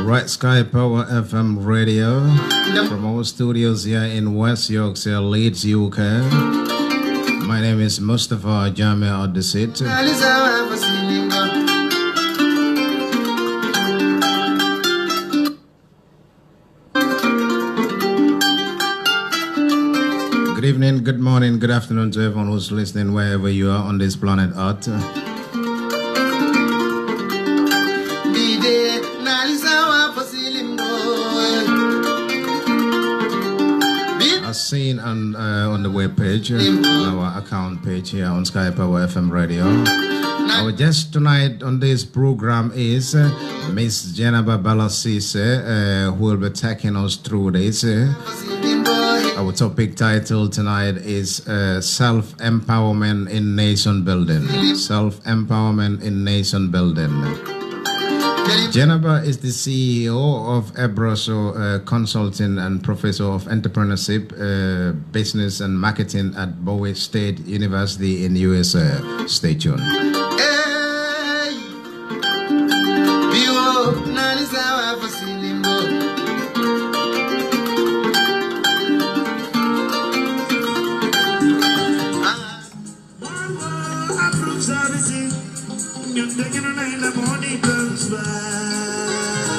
Right, Sky Power FM Radio from our studios here in West Yorkshire, Leeds, UK. My name is Mustafa Jame Odesit. Good evening, good morning, good afternoon to everyone who's listening wherever you are on this planet Earth. As seen on the webpage, on our account page here on Sky Power FM Radio. Our guest tonight on this program is Miss Jenaba Balasise, who will be taking us through this. Our topic title tonight is Self-Empowerment in Nation Building. Self-Empowerment in Nation Building. Jenaba is the CEO of Ebroso Consulting and Professor of Entrepreneurship, Business and Marketing at Bowie State University in USA. Stay tuned.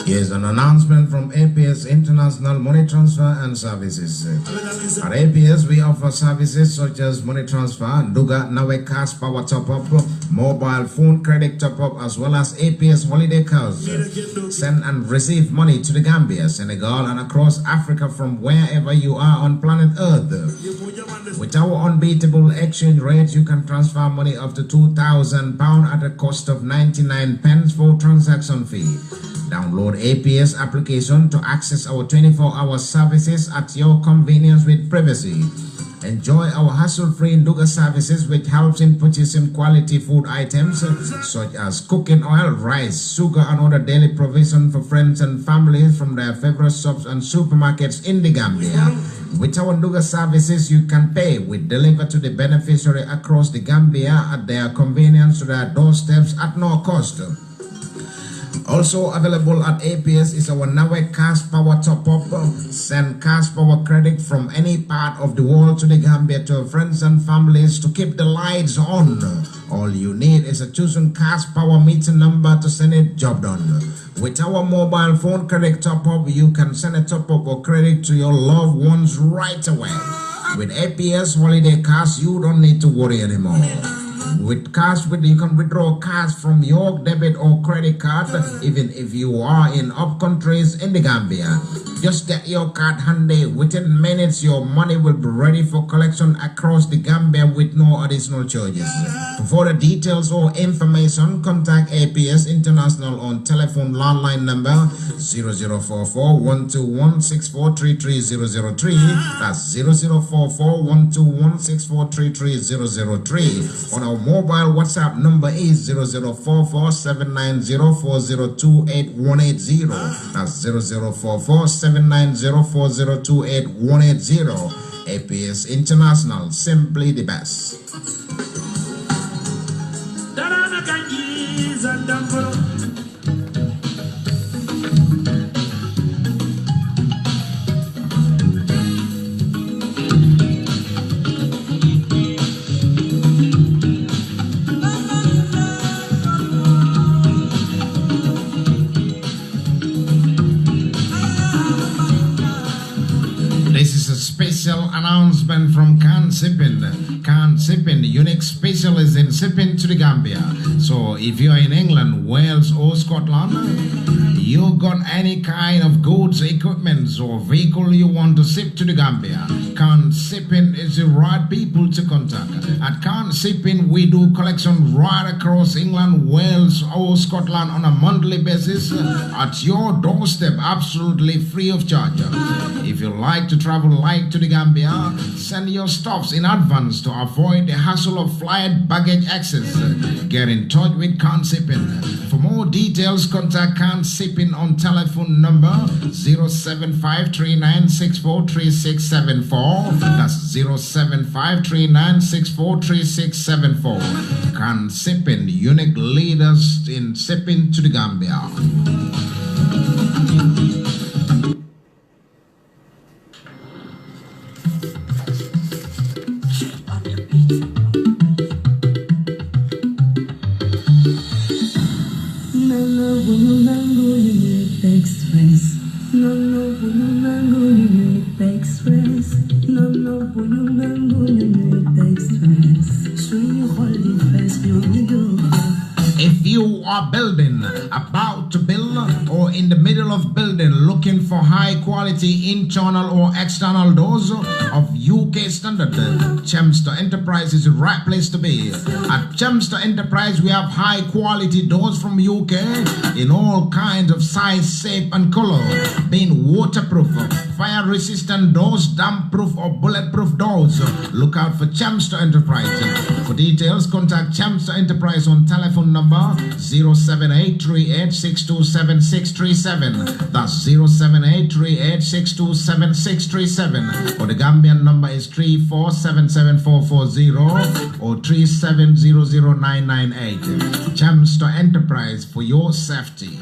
Here's an announcement from APS International Money Transfer and Services. At APS, we offer services such as money transfer, Duga Nawe Cash Power Top-Up, mobile phone credit top-up, as well as APS holiday cards. Send and receive money to the Gambia, Senegal, and across Africa from wherever you are on planet Earth. With our unbeatable exchange rate, you can transfer money up to £2,000 at a cost of 99 pence for transaction fee. Download APS application to access our 24-hour services at your convenience with privacy. Enjoy our hassle-free Nduga services, which helps in purchasing quality food items such as cooking oil, rice, sugar, and other daily provision for friends and family from their favorite shops and supermarkets in the Gambia. With our Nduga services, you can pay with deliver to the beneficiary across the Gambia at their convenience to their doorsteps at no cost. Also available at APS is our Nawe Cash Power Top-Up. Send cash power credit from any part of the world to the Gambia to friends and families to keep the lights on. All you need is a chosen cash power meter number to send it job done. With our mobile phone credit top-up, you can send a top-up or credit to your loved ones right away. With APS Holiday Cash, you don't need to worry anymore. With cash, you can withdraw cash from your debit or credit card, even if you are in up countries in the Gambia. Just get your card handy. Within minutes, your money will be ready for collection across the Gambia with no additional charges. For further details or information, contact APS International on telephone landline number 0044-121-6433003. That's 0044-121-6433003. On our mobile WhatsApp number is 0044-790-4028180. That's 0044-790-4028180. APS International, simply the best. This is a special announcement from Can Sipin. Can Sipping, unique specialist in sipping to the Gambia. So if you're in England, Wales or Scotland, you got any kind of goods, equipment or vehicle you want to ship to the Gambia, Can Sipping is the right people to contact. At Can Sipping, we do collection right across England, Wales or Scotland on a monthly basis at your doorstep, absolutely free of charge. If you like to travel light to the Gambia, send your stuffs in advance to avoid the hassle of flight baggage access. Get in touch with Can Sipping. For more details, contact Can Sipping on telephone number 07539643674. That's 07539643674. Can Sipping, unique leaders in sipping to the Gambia. If you are building, about to build, or in the middle of building, looking for high quality internal or external doors of UK standard, Chemster Enterprise is the right place to be. At Chemster Enterprise, we have high quality doors from UK in all kinds of size, shape and color, being waterproof, fire resistant doors, damp proof or bulletproof doors. Look out for Chemster Enterprise. For details, contact Chemster Enterprise on telephone number 07838627637. That's 07838627637. Or the Gambian number is 3477440 or 3700998. Chemster Enterprise, for your safety.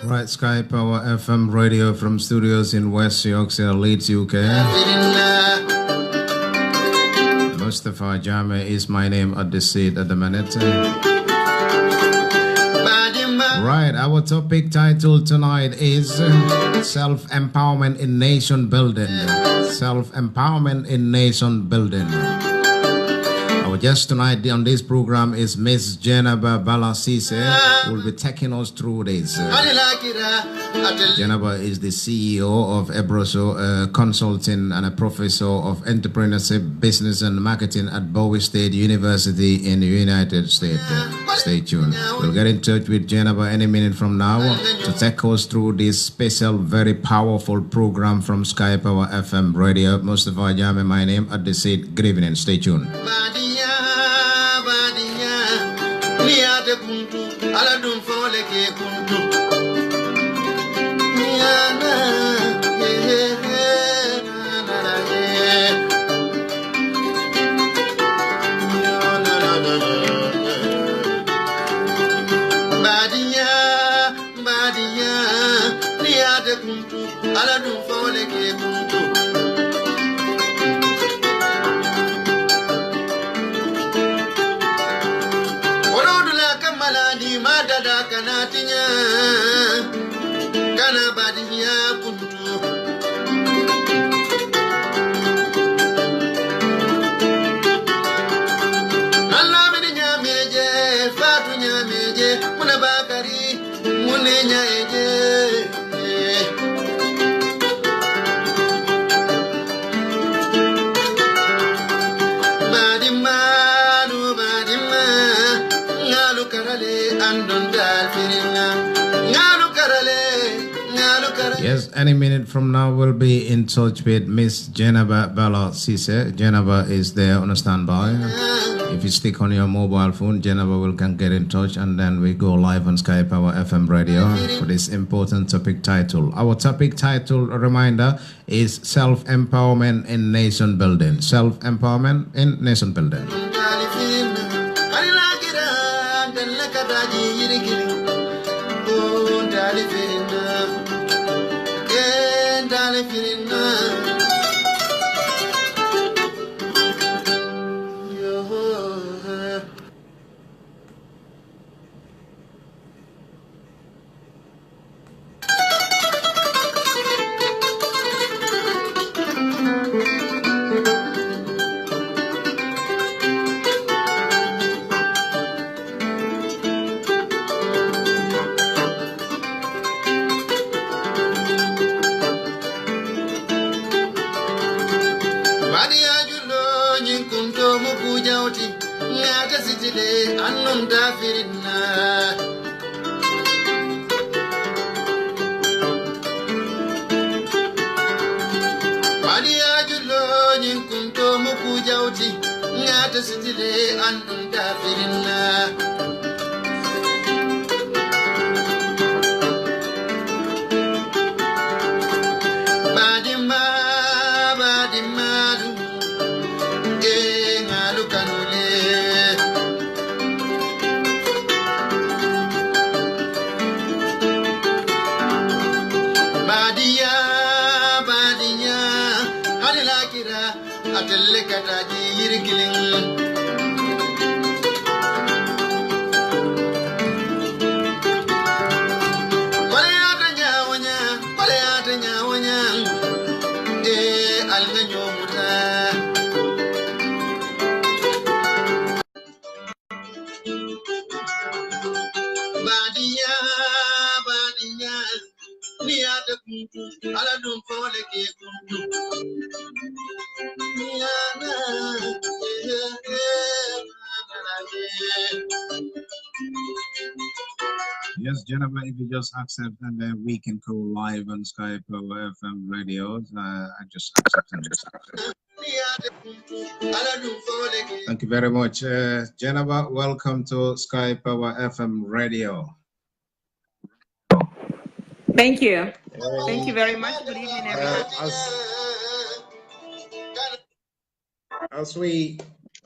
Right, Sky Power FM radio from studios in West Yorkshire, Leeds, UK. Mustafa Jame is my name at the seat at the minute. Right, our topic title tonight is Self-Empowerment in Nation Building. Self-Empowerment in Nation Building. Our guest tonight on this program is Miss Jenaba Bala Sise, who will be taking us through this. Jenaba is the CEO of Ebroso Consulting and a professor of entrepreneurship, business and marketing at Bowie State University in the United States. Stay tuned. We'll get in touch with Jenaba any minute from now to take us through this special, very powerful program from Sky Power FM Radio. Mustafa Jame, my name at the seat. Good evening. Stay tuned. Yes, any minute from now we'll be in touch with Miss Jenaba Bala Sise. Jenaba is there on a standby. If you stick on your mobile phone, Jennifer can get in touch, and then we go live on Sky Power FM Radio for this important topic title. Our topic title, a reminder, is self-empowerment in nation building. Self-empowerment in nation building. Yes, Jennifer, if you just accept, and then we can go live on Sky Power FM Radio. I just accept. Thank you very much. Jennifer, welcome to Sky Power FM Radio. Thank you. Thank you very much. Good evening, everyone.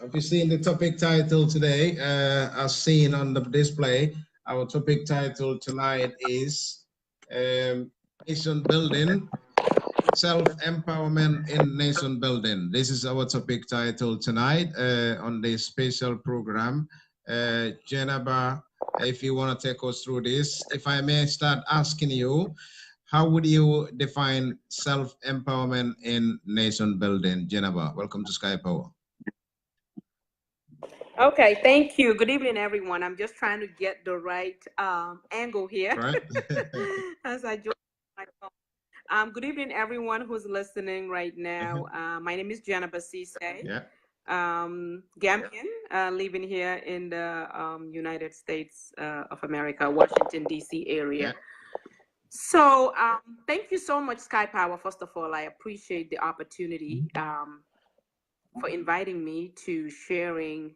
Have you seen the topic title today? As seen on the display, our topic title tonight is Nation Building, Self-Empowerment in Nation Building. This is our topic title tonight on this special program. Jennifer, if you want to take us through this, if I may start asking you, how would you define self-empowerment in nation building? Jennifer, welcome to Sky Power. Okay, thank you. Good evening, everyone. I'm just trying to get the right angle here. Right. As I join my phone. Good evening, everyone who's listening right now. My name is Jennifer Cisse. Yeah. Gambian, living here in the United States of America, Washington, D.C. area. Yeah. So thank you so much, Sky Power. First of all, I appreciate the opportunity for inviting me to sharing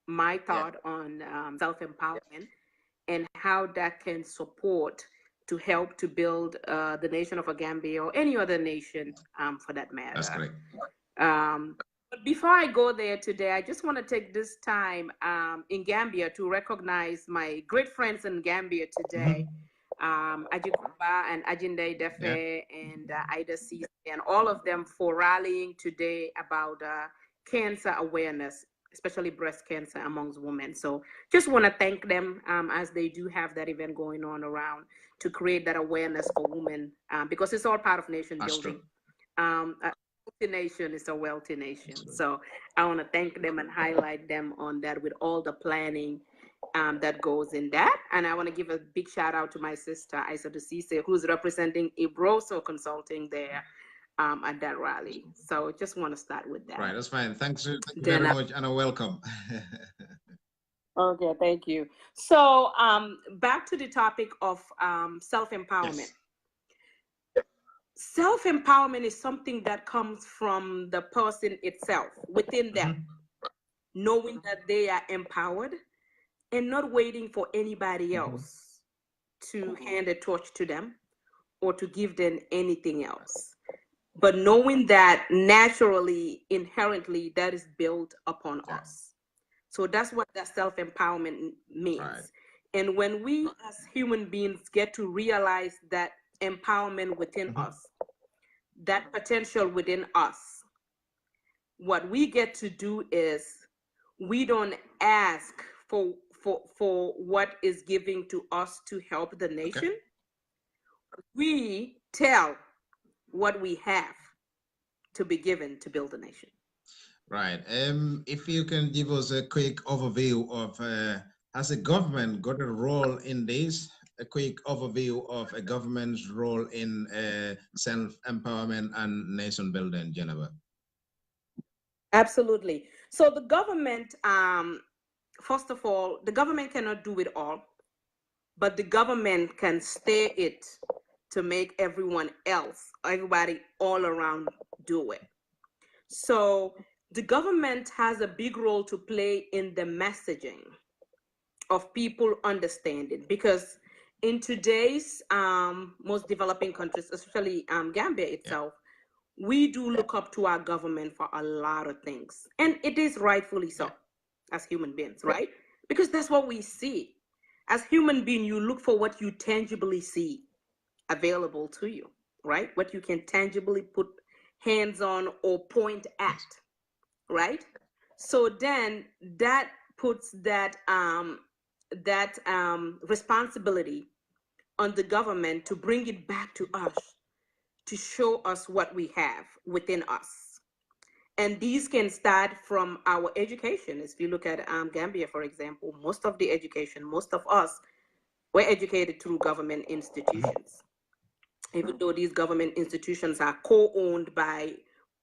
my thought on self-empowerment and how that can support to help to build the nation of Gambia or any other nation for that matter. That's great. But before I go there today, I just want to take this time in Gambia to recognize my great friends in Gambia today. Ajikuba and Ajinde Defe and Ida Cisse and all of them for rallying today about cancer awareness, especially breast cancer amongst women. So just want to thank them as they do have that event going on around to create that awareness for women because it's all part of nation building. A healthy nation is a wealthy nation. So I want to thank them and highlight them on that with all the planning that goes in that. And I want to give a big shout out to my sister, Aissatou Cisse, who's representing Ibroso Consulting there at that rally. So just want to start with that. Right, that's fine. Thank you very much and a welcome. Okay, thank you. So back to the topic of self-empowerment. Yes. Self-empowerment is something that comes from the person itself, within them. knowing that they are empowered and not waiting for anybody else to hand a torch to them or to give them anything else, but knowing that naturally, inherently, that is built upon us. So that's what that self-empowerment means. Right. And when we as human beings get to realize that empowerment within us, that potential within us, what we get to do is we don't ask for what is given to us to help the nation. We tell what we have to be given to build a nation. Right. If you can give us a quick overview of has a government got a role in this? A quick overview of a government's role in self-empowerment and nation building, Jennifer. Absolutely. So the government, first of all, the government cannot do it all, but the government can steer it to make everybody all around do it. So the government has a big role to play in the messaging of people understanding, because in today's most developing countries, especially Gambia itself, we do look up to our government for a lot of things. And it is rightfully so as human beings, right? Because that's what we see. As human beings, you look for what you tangibly see available to you, right? What you can tangibly put hands on or point at, right? So then that puts that responsibility on the government to bring it back to us, to show us what we have within us. And these can start from our education. If you look at Gambia, for example, most of the education, most of us were educated through government institutions. Even though these government institutions are co-owned by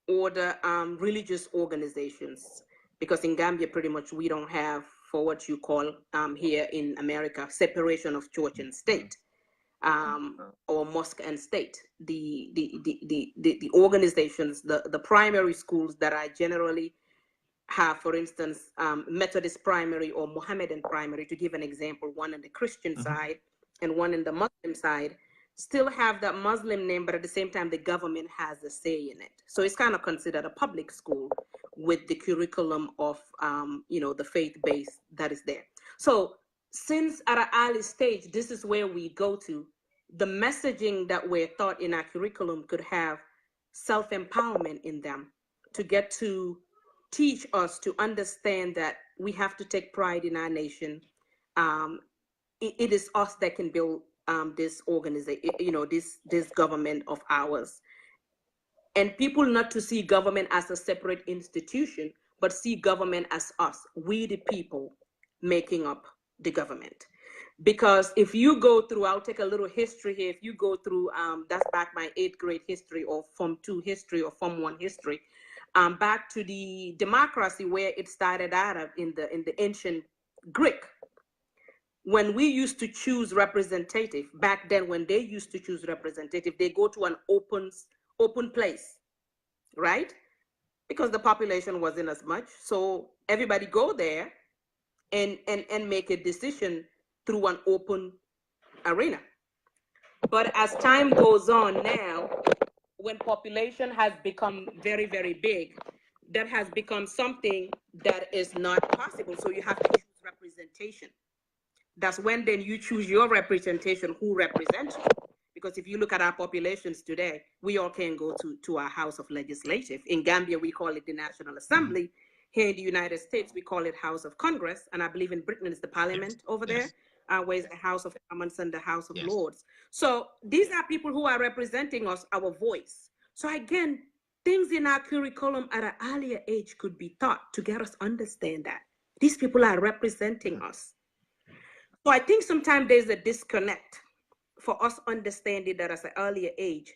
other religious organizations, because in Gambia, pretty much we don't have, for what you call here in America, separation of church and state, or mosque and state. The organizations, the primary schools that are generally have, for instance, Methodist primary or Mohammedan primary, to give an example, one on the Christian side and one in the Muslim side, still have that Muslim name, but at the same time, the government has a say in it. So it's kind of considered a public school with the curriculum of, the faith base that is there. So since at an early stage, this is where we go to, the messaging that we're taught in our curriculum could have self-empowerment in them, to get to teach us to understand that we have to take pride in our nation. It is us that can build this organization, this government of ours. And people not to see government as a separate institution, but see government as us, we the people making up the government. Because if you go through, I'll take a little history here. If you go through, that's back my 8th grade history or Form 2 history or Form 1 history, back to the democracy where it started out of in the ancient Greek. When we used to choose representative, back then when they used to choose representative, they go to an open place, right? Because the population wasn't as much. So everybody go there and make a decision through an open arena. But as time goes on now, when population has become very, very big, that has become something that is not possible. So you have to choose representation. That's when then you choose your representation, who represents you. Because if you look at our populations today, we all can go to our House of Legislative. In Gambia, we call it the National Assembly. Here in the United States, we call it House of Congress. And I believe in Britain, it's the Parliament over there, where it's the House of Commons and the House of Lords. So these are people who are representing us, our voice. So again, things in our curriculum at an earlier age could be taught to get us understand that these people are representing us. So I think sometimes there's a disconnect for us understanding that at an earlier age,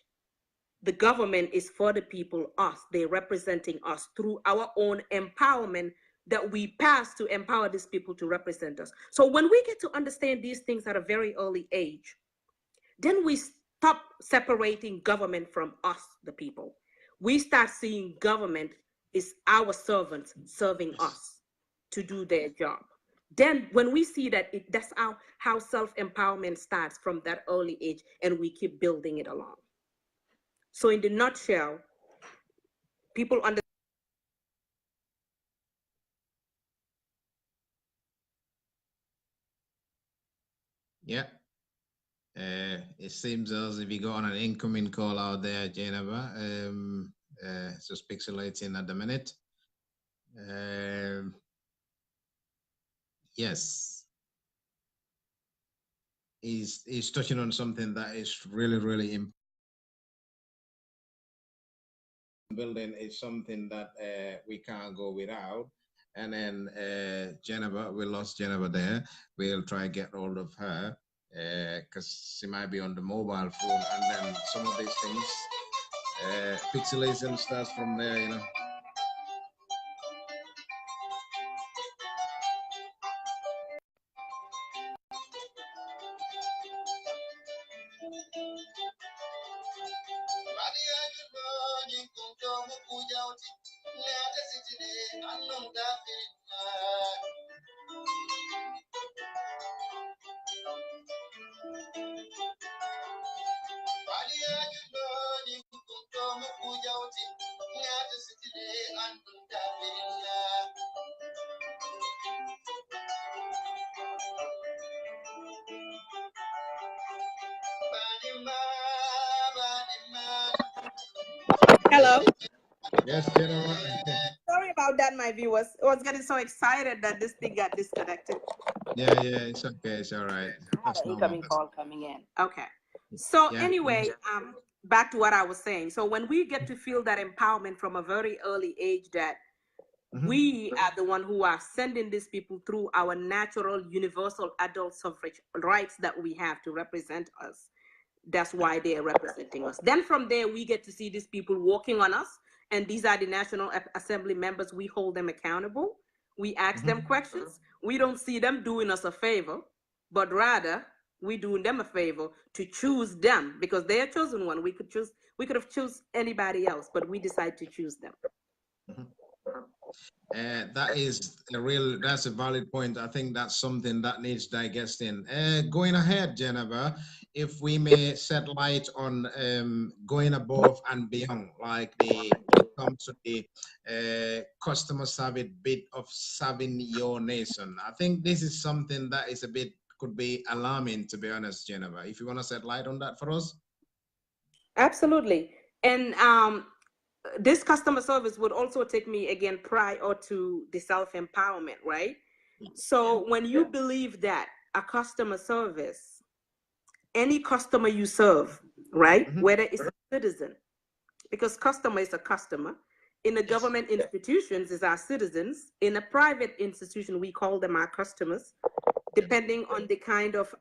the government is for the people, us. They're representing us through our own empowerment that we pass to empower these people to represent us. So when we get to understand these things at a very early age, then we stop separating government from us, the people. We start seeing government is our servants serving us. to do their job. Then when we see that, that's how self-empowerment starts from that early age, and we keep building it along. So in the nutshell, people understand. Yeah. It seems as if you got on an incoming call out there, Jennifer. It's just pixelating at the minute. Yes. He's touching on something that is really, really important. Building is something that we can't go without. And then Jennifer, we lost Jennifer there. We'll try to get hold of her because she might be on the mobile phone. And then some of these things, pixelation starts from there, you know. Hello. Yes, Jennifer. Sorry about that, my viewers. I was getting so excited that this thing got disconnected. Yeah, it's okay. It's all right. That's Incoming call coming in. Okay. So Yeah. anyway, back to what I was saying. So when we get to feel that empowerment from a very early age, that we are the one who are sending these people through our natural universal adult suffrage rights that we have to represent us. That's why they are representing us. Then from there, we get to see these people working on us. And these are the National Assembly members. We hold them accountable. We ask them questions. We don't see them doing us a favor, but rather we doing them a favor to choose them, because they are chosen one. We could have chosen anybody else, but we decide to choose them. That's a valid point. I think that's something that needs digesting. Going ahead, Jennifer, if we may set light on going above and beyond, like when it comes to the customer service bit of serving your nation. I think this is something that is could be alarming, to be honest, Jennifer. If you want to set light on that for us. Absolutely. And this customer service would also take me again prior to the self-empowerment, right? So when you believe that a customer service, any customer you serve, right, whether it's a citizen, because customer is a customer, in the government institutions is our citizens, in a private institution we call them our customers, depending on the kind of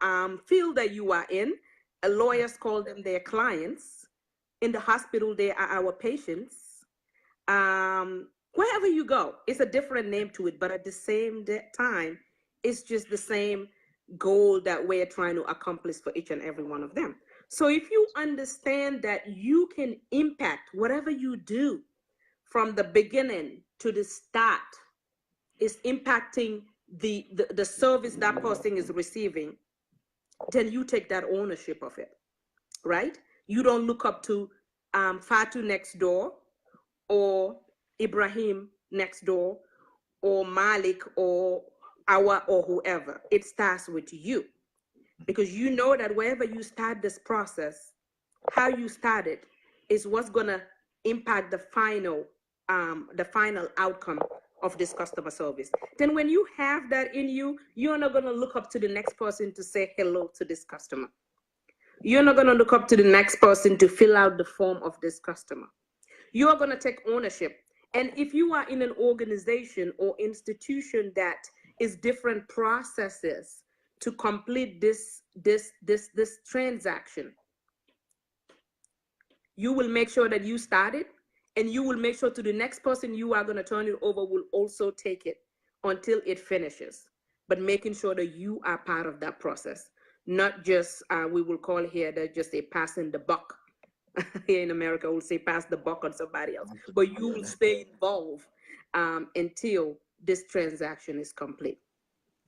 field that you are in. Lawyers call them their clients. In the hospital, they are our patients. Wherever you go, it's a different name to it, but at the same time, it's just the same goal that we're trying to accomplish for each and every one of them. So if you understand that you can impact whatever you do from the beginning to the start, is impacting the service that person is receiving, then you take that ownership of it, right? You don't look up to Fatu next door, or Ibrahim next door, or Malik, or Awa, or whoever. It starts with you, because you know that wherever you start this process, how you started is what's gonna impact the final outcome of this customer service. Then when you have that in you, you're not gonna look up to the next person to say hello to this customer. You're not going to look up to the next person to fill out the form of this customer. You're going to take ownership. And if you are in an organization or institution that is different processes to complete this transaction, you will make sure that you start it, and you will make sure to the next person you are going to turn it over will also take it until it finishes, but making sure that you are part of that process. Not just, we will call here that just a passing the buck. Here in America, we'll say pass the buck on somebody else, but you will stay involved until this transaction is complete.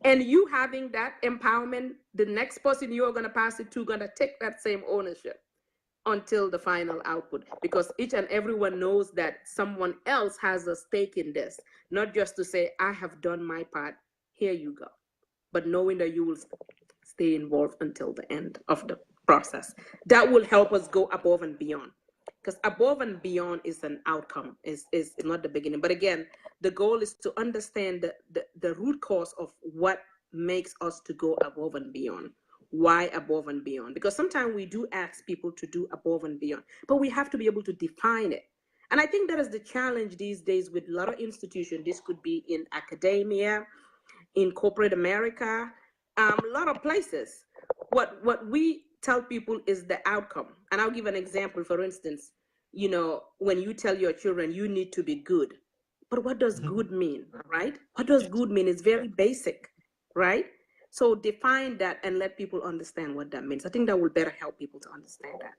And you having that empowerment, the next person you're going to pass it to going to take that same ownership until the final output, because each and everyone knows that someone else has a stake in this, not just to say, I have done my part, here you go, but knowing that you will stay involved until the end of the process. That will help us go above and beyond, because above and beyond is an outcome, is not the beginning. But again, the goal is to understand the root cause of what makes us to go above and beyond. Why above and beyond? Because sometimes we do ask people to do above and beyond, but we have to be able to define it. And I think that is the challenge these days with a lot of institutions. This could be in academia, in corporate America, a lot of places. What we tell people is the outcome. And I'll give an example. For instance, you know, when you tell your children you need to be good, but what does good mean, right? What does good mean? It's very basic, right? So define that and let people understand what that means. I think that will better help people to understand that.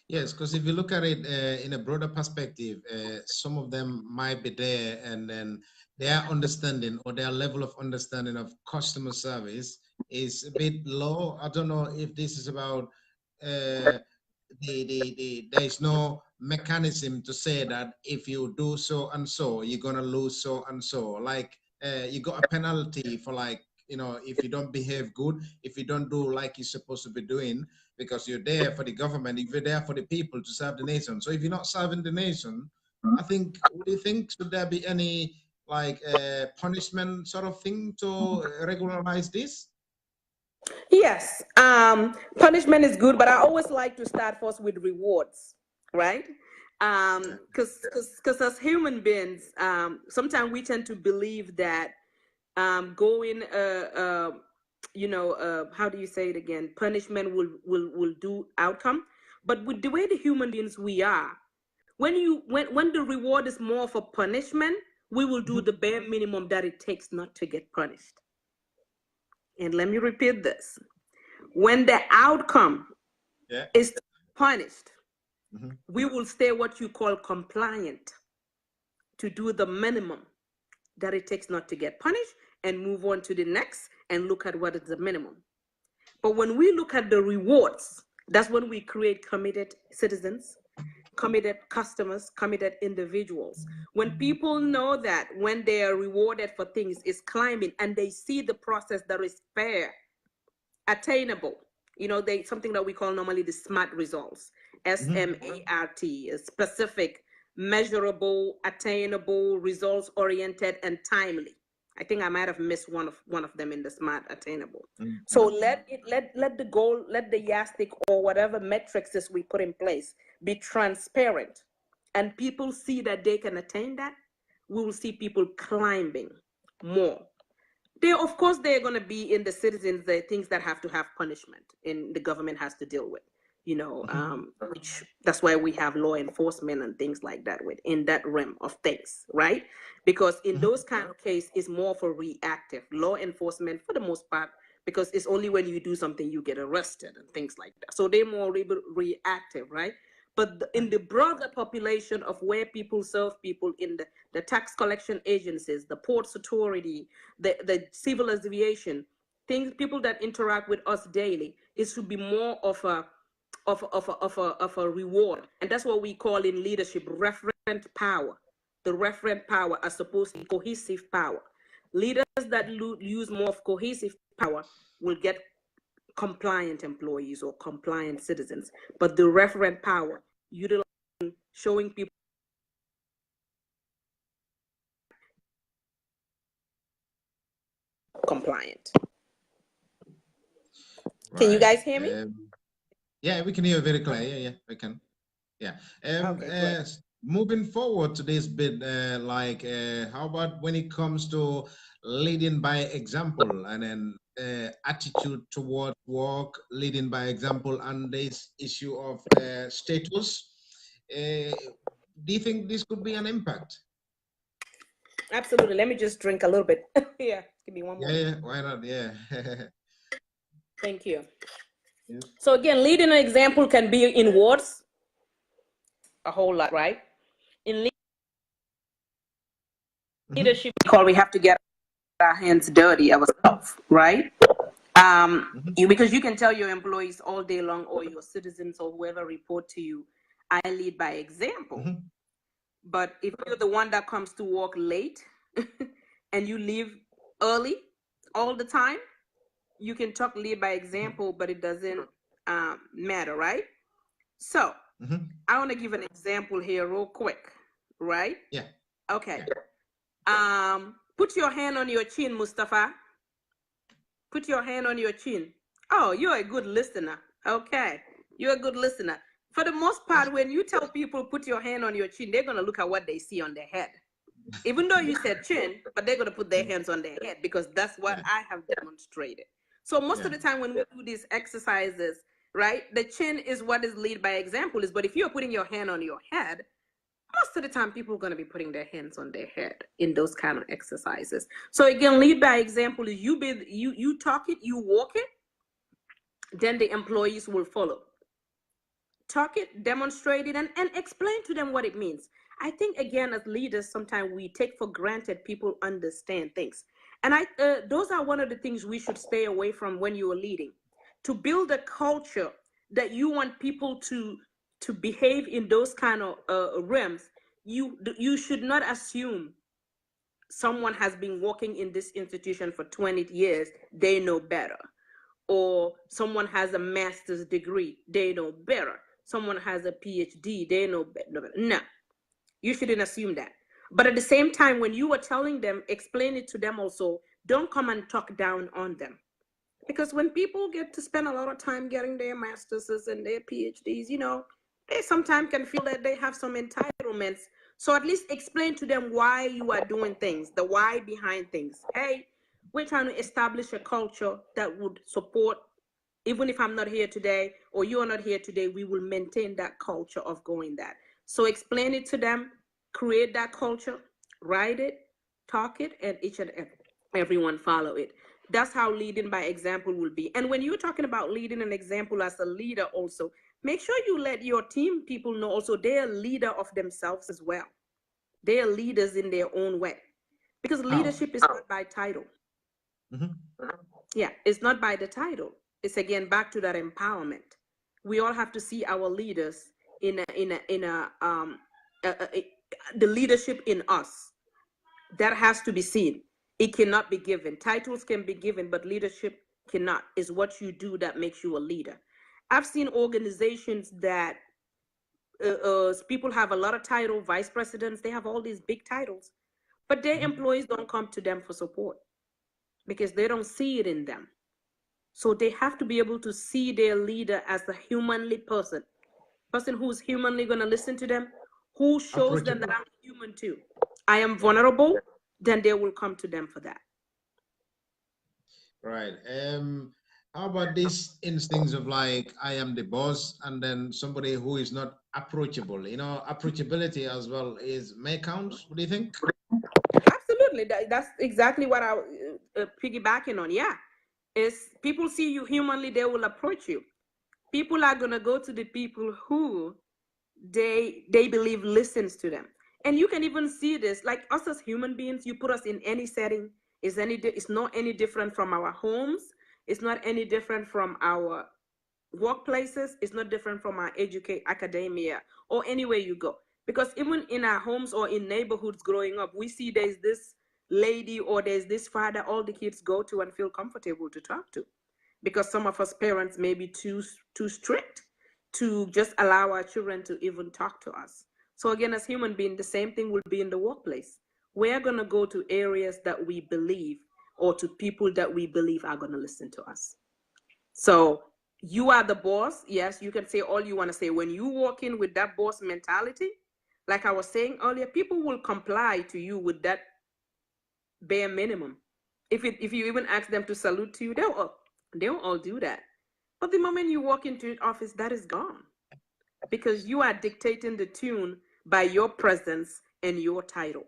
Yes, because if you look at it in a broader perspective, some of them might be there, and then their understanding or their level of understanding of customer service is a bit low. I don't know if this is about there is no mechanism to say that if you do so and so, you're gonna lose so and so. Like you got a penalty for, like, you know, if you don't behave good, if you don't do like you're supposed to be doing, because you're there for the government, if you're there for the people to serve the nation. So if you're not serving the nation, I think, what do you think? Should there be any like punishment sort of thing to regularize this? Yes, punishment is good, but I always like to start first with rewards, right? Because as human beings, sometimes we tend to believe that going, you know, how do you say it again? Punishment will do outcome, but with the way the human beings we are, when the reward is more for punishment, we will do the bare minimum that it takes not to get punished. And let me repeat this. When the outcome is punished, we will stay what you call compliant to do the minimum that it takes not to get punished and move on to the next and look at what is the minimum. But when we look at the rewards, that's when we create committed citizens, committed customers, committed individuals. When people know that when they are rewarded for things is climbing and they see the process that is fair, attainable, you know, they something that we call normally the SMART results, SMART, specific, measurable, attainable, results oriented, and timely. I think I might have missed one of them in the SMART, attainable. So let the goal, let the yardstick or whatever metrics is we put in place be transparent, and people see that they can attain that. We will see people climbing more. They, of course, they're going to be in the citizens, the things that have to have punishment and the government has to deal with, you know, which that's why we have law enforcement and things like that in that realm of things, right? Because in those kind of cases, it's more for reactive law enforcement for the most part, because it's only when you do something you get arrested and things like that. So they're more reactive, right? But in the broader population of where people serve people in the tax collection agencies, the ports authority, the civil aviation, things, people that interact with us daily, it should be more of a reward. And that's what we call in leadership referent power. The referent power as opposed to cohesive power. Leaders that use more of cohesive power will get compliant employees or compliant citizens, but the referent power, utilizing, showing people compliant. Right. Can you guys hear me? Yeah, we can hear you very clear. Yeah, we can. Yeah. Okay, moving forward to this bit, how about when it comes to leading by example, and then attitude toward work, leading by example, and this issue of status? Do you think this could be an impact? Absolutely. Let me just drink a little bit. Yeah, give me one more. Yeah, why not? Yeah. Thank you. Yes. So again, leading an example can be in words, a whole lot, right? In leadership call, we have to get our hands dirty ourselves, right? Because you can tell your employees all day long, or your citizens or whoever report to you, I lead by example. But if you're the one that comes to work late and you leave early all the time, you can talk lead by example, but it doesn't matter, right? So I want to give an example here real quick, right? Yeah. Okay. Put your hand on your chin, Mustafa. Put your hand on your chin. Oh, you're a good listener. Okay. You're a good listener. For the most part, when you tell people put your hand on your chin, they're going to look at what they see on their head. Even though you said chin, but they're going to put their hands on their head because that's what I have demonstrated. So most of the time when we do these exercises, right, the chin is what is lead by example is, but if you're putting your hand on your head, most of the time people are going to be putting their hands on their head in those kind of exercises. So again, lead by example is you talk it, you walk it, then the employees will follow. Talk it, demonstrate it, and explain to them what it means. I think again, as leaders, sometimes we take for granted people understand things. And those are one of the things we should stay away from when you are leading. To build a culture that you want people to behave in those kind of realms, you should not assume someone has been working in this institution for 20 years, they know better. Or someone has a master's degree, they know better. Someone has a PhD, they know better. No, you shouldn't assume that. But at the same time, when you are telling them, explain it to them also. Don't come and talk down on them. Because when people get to spend a lot of time getting their masters and their PhDs, you know, they sometimes can feel that they have some entitlements. So at least explain to them why you are doing things, the why behind things. Hey, we're trying to establish a culture that would support, even if I'm not here today or you're not here today, we will maintain that culture of going that. So explain it to them, create that culture, write it, talk it, and each and everyone follow it. That's how leading by example will be. And when you're talking about leading an example as a leader also, make sure you let your team people know also they're a leader of themselves as well. They are leaders in their own way. Because leadership is not by title. Yeah, it's not by the title. It's again back to that empowerment. We all have to see our leaders the leadership in us. That has to be seen. It cannot be given. Titles can be given, but leadership cannot. It's what you do that makes you a leader. I've seen organizations that people have a lot of title, vice presidents, they have all these big titles, but their employees don't come to them for support because they don't see it in them. So they have to be able to see their leader as a humanly person who's humanly going to listen to them, who shows them that I'm human too. I am vulnerable, then they will come to them for that. Right. How about these instincts of like, I am the boss, and then somebody who is not approachable? You know, approachability as well may count. What do you think? Absolutely. That's exactly what I piggybacking on. Yeah. Is people see you humanly, they will approach you. People are going to go to the people who they believe listens to them. And you can even see this, like us as human beings, you put us in any setting, it's not any different from our homes. It's not any different from our workplaces. It's not different from our academia or anywhere you go. Because even in our homes or in neighborhoods growing up, we see there's this lady or there's this father all the kids go to and feel comfortable to talk to. Because some of us parents may be too strict to just allow our children to even talk to us. So again, as human beings, the same thing will be in the workplace. We're going to go to areas that we believe or to people that we believe are going to listen to us. So you are the boss. Yes, you can say all you want to say. When you walk in with that boss mentality, like I was saying earlier, people will comply to you with that bare minimum. If you even ask them to salute to you, they'll all do that. But the moment you walk into the office, that is gone. Because you are dictating the tune by your presence and your title,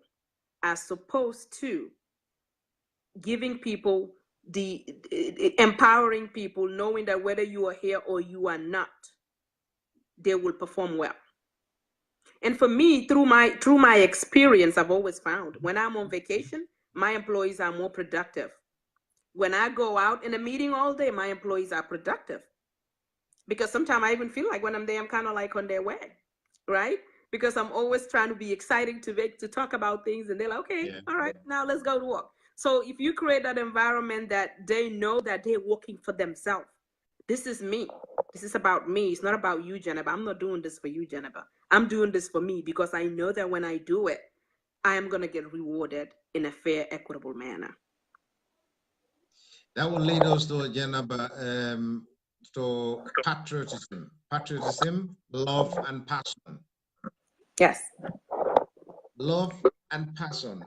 as opposed to giving people empowering people, knowing that whether you are here or you are not, they will perform well. And for me, through my experience, I've always found when I'm on vacation, my employees are more productive. When I go out in a meeting all day, my employees are productive. Because sometimes I even feel like when I'm there, I'm kind of like on their way, right? Because I'm always trying to be exciting to talk about things, and they're like, okay, all right, now let's go to work. So if you create that environment that they know that they're working for themselves, this is me. This is about me. It's not about you, Jennifer. I'm not doing this for you, Jennifer. I'm doing this for me because I know that when I do it, I am going to get rewarded in a fair, equitable manner. That will lead us to Jennifer, to patriotism, love and passion. Yes. Love and passion.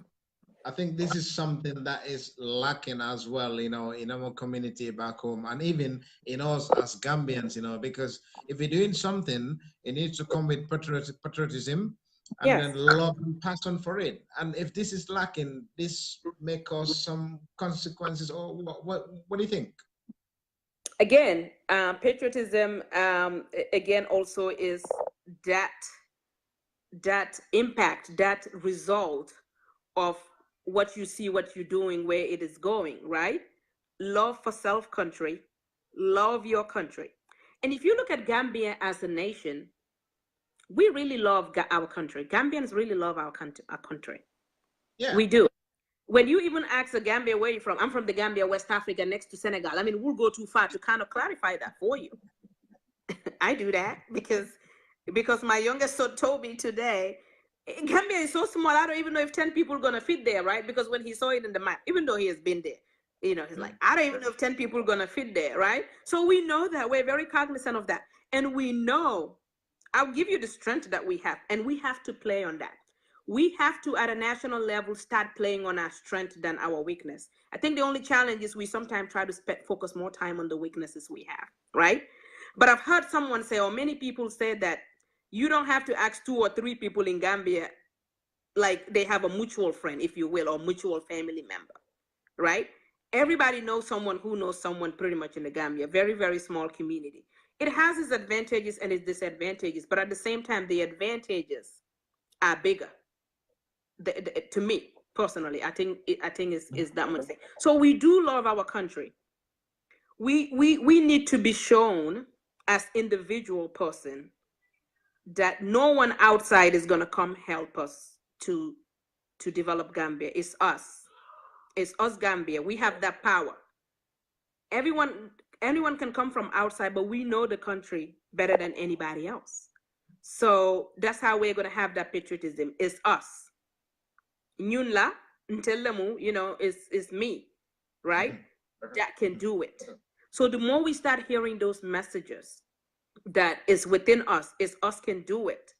I think this is something that is lacking as well, in our community back home, and even in us as Gambians, because if you're doing something, it needs to come with patriotism and Yes. then love and passion for it. And if this is lacking, this may cause some consequences. Or what do you think? Again, patriotism, again, also is that impact, that result of what you see, what you're doing, where it is going, right? Love for self country, love your country. And if you look at Gambia as a nation, we really love our country. Gambians really love our country. Yeah. We do. When you even ask a Gambia, where you from? I'm from the Gambia, West Africa, next to Senegal. I mean, we'll go too far to kind of clarify that for you. I do that because my youngest son told me today, Gambia is so small, I don't even know if 10 people are going to fit there, right? Because when he saw it in the map, even though he has been there, he's like, I don't even know if 10 people are going to fit there, right? So we know that. We're very cognizant of that. And we know, I'll give you the strength that we have, and we have to play on that. We have to, at a national level, start playing on our strength than our weakness. I think the only challenge is we sometimes try to focus more time on the weaknesses we have, right? But I've heard someone say, or many people say, that you don't have to ask 2 or 3 people in Gambia, like they have a mutual friend, if you will, or mutual family member, right? Everybody knows someone who knows someone pretty much in the Gambia, very, very small community. It has its advantages and its disadvantages, but at the same time, the advantages are bigger. To me, personally, I think is that much thing. So we do love our country. We need to be shown as individual person that no one outside is going to come help us to develop Gambia. It's us, Gambia. We have that power. Anyone can come from outside, but we know the country better than anybody else. So that's how we're going to have that patriotism. It's us. Nyunla, Ntellemu, is me, right? That can do it. So the more we start hearing those messages that is within us, is us can do it,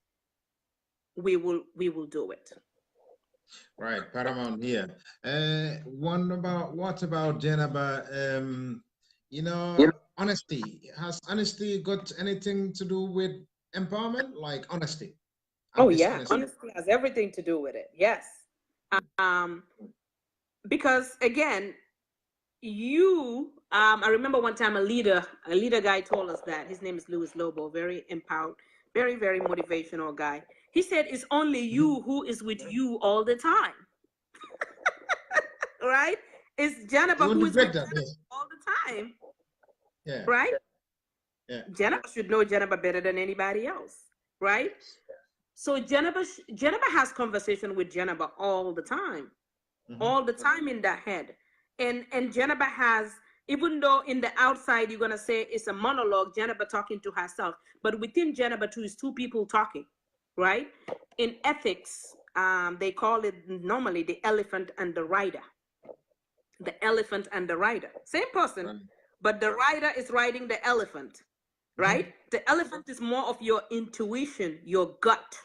we will do it. Right, paramount here. What about Jennifer? Honesty. Has honesty got anything to do with empowerment? Like honesty? Oh yeah, honesty has everything to do with it. Yes. Because again, I remember one time a leader guy told us that. His name is Louis Lobo, very empowered, very, very motivational guy. He said, it's only you who is with you all the time. Right? It's Jennifer who is with Jennifer all the time. Yeah. Right? Yeah. Jennifer should know Jennifer better than anybody else. Right? So Jennifer has conversation with Jennifer all the time. All the time in that head. And Jennifer has, even though in the outside you're gonna say it's a monologue, Jennifer talking to herself, but within Jennifer too is 2 people talking, right? In ethics, they call it normally the elephant and the rider. The elephant and the rider, same person, right. But the rider is riding the elephant, right? The elephant is more of your intuition, your gut.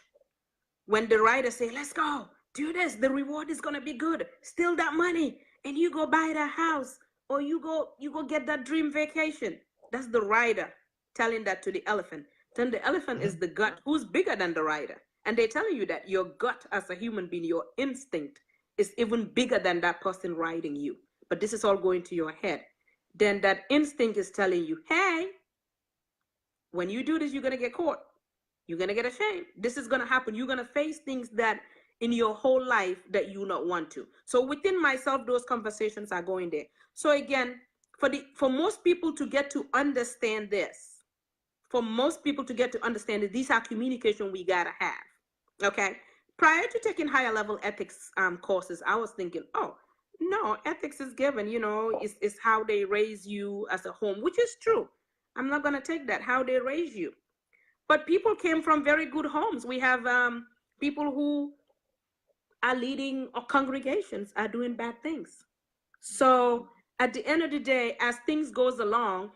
When the rider say, let's go, do this, the reward is gonna be good, steal that money, and you go buy that house, or you go get that dream vacation. That's the rider telling that to the elephant. Then the elephant is the gut, who's bigger than the rider. And they're telling you that your gut as a human being, your instinct is even bigger than that person riding you. But this is all going to your head. Then that instinct is telling you, hey, when you do this, you're gonna get caught. You're going to get ashamed. This is going to happen. You're going to face things that in your whole life that you not want to. So within myself, those conversations are going there. So again, for most people to get to understand this, these are communication we got to have. Okay. Prior to taking higher level ethics courses, I was thinking, oh, no, ethics is given, is how they raise you as a home, which is true. I'm not going to take that, how they raise you. But people came from very good homes. We have people who are leading congregations are doing bad things. So at the end of the day, as things goes along,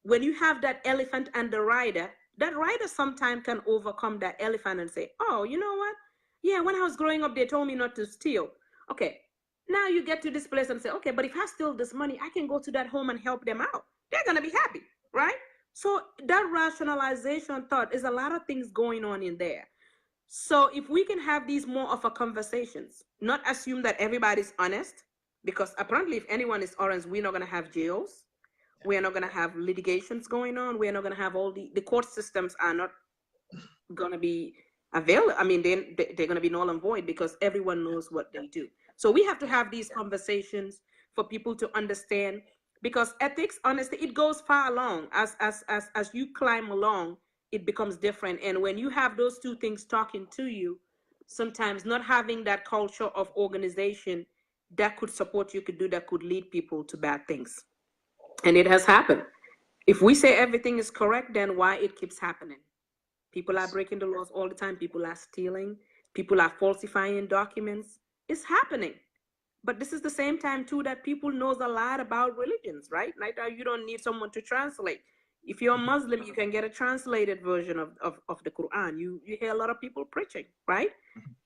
when you have that elephant and the rider, that rider sometimes can overcome that elephant and say, oh, you know what? Yeah, when I was growing up, they told me not to steal. Okay, now you get to this place and say, okay, but if I steal this money, I can go to that home and help them out. They're going to be happy, right? So that rationalization thought is a lot of things going on in there. So if we can have these more of a conversations, not assume that everybody's honest, because apparently if anyone is honest, we're not going to have jails. We're not going to have litigations going on. We're not going to have all the court systems are not going to be available. I mean, they're going to be null and void because everyone knows what they do. So we have to have these conversations for people to understand, because ethics, honestly, it goes far along. As you climb along, it becomes different. And when you have those two things talking to you, sometimes not having that culture of organization that could support you that could lead people to bad things. And it has happened. If we say everything is correct, then why it keeps happening? People are breaking the laws all the time. People are stealing. People are falsifying documents. It's happening. But this is the same time too that people knows a lot about religions, right? Right now you don't need someone to translate. If you're a Muslim, you can get a translated version of the Quran. You hear a lot of people preaching, right?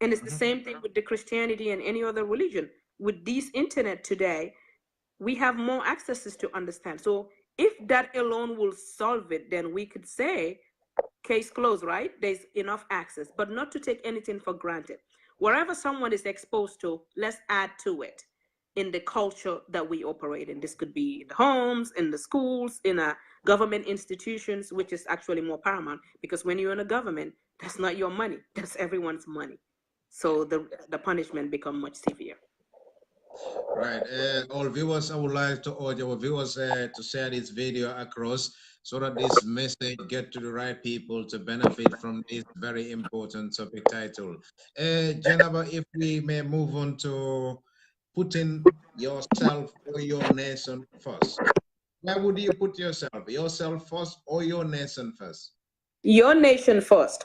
And it's the same thing with the Christianity and any other religion. With this internet today, we have more accesses to understand. So if that alone will solve it, then we could say case closed, right? There's enough access, but not to take anything for granted. Wherever someone is exposed to, let's add to it in the culture that we operate in. This could be in the homes, in the schools, in government institutions, which is actually more paramount, because when you're in a government, that's not your money, that's everyone's money. So the punishment become much severe. Right. All viewers, I would like to urge our viewers to share this video across so that this message get to the right people to benefit from this very important topic title. Jennifer, if we may move on to putting yourself or your nation first. Where would you put yourself first or your nation first? Your nation first,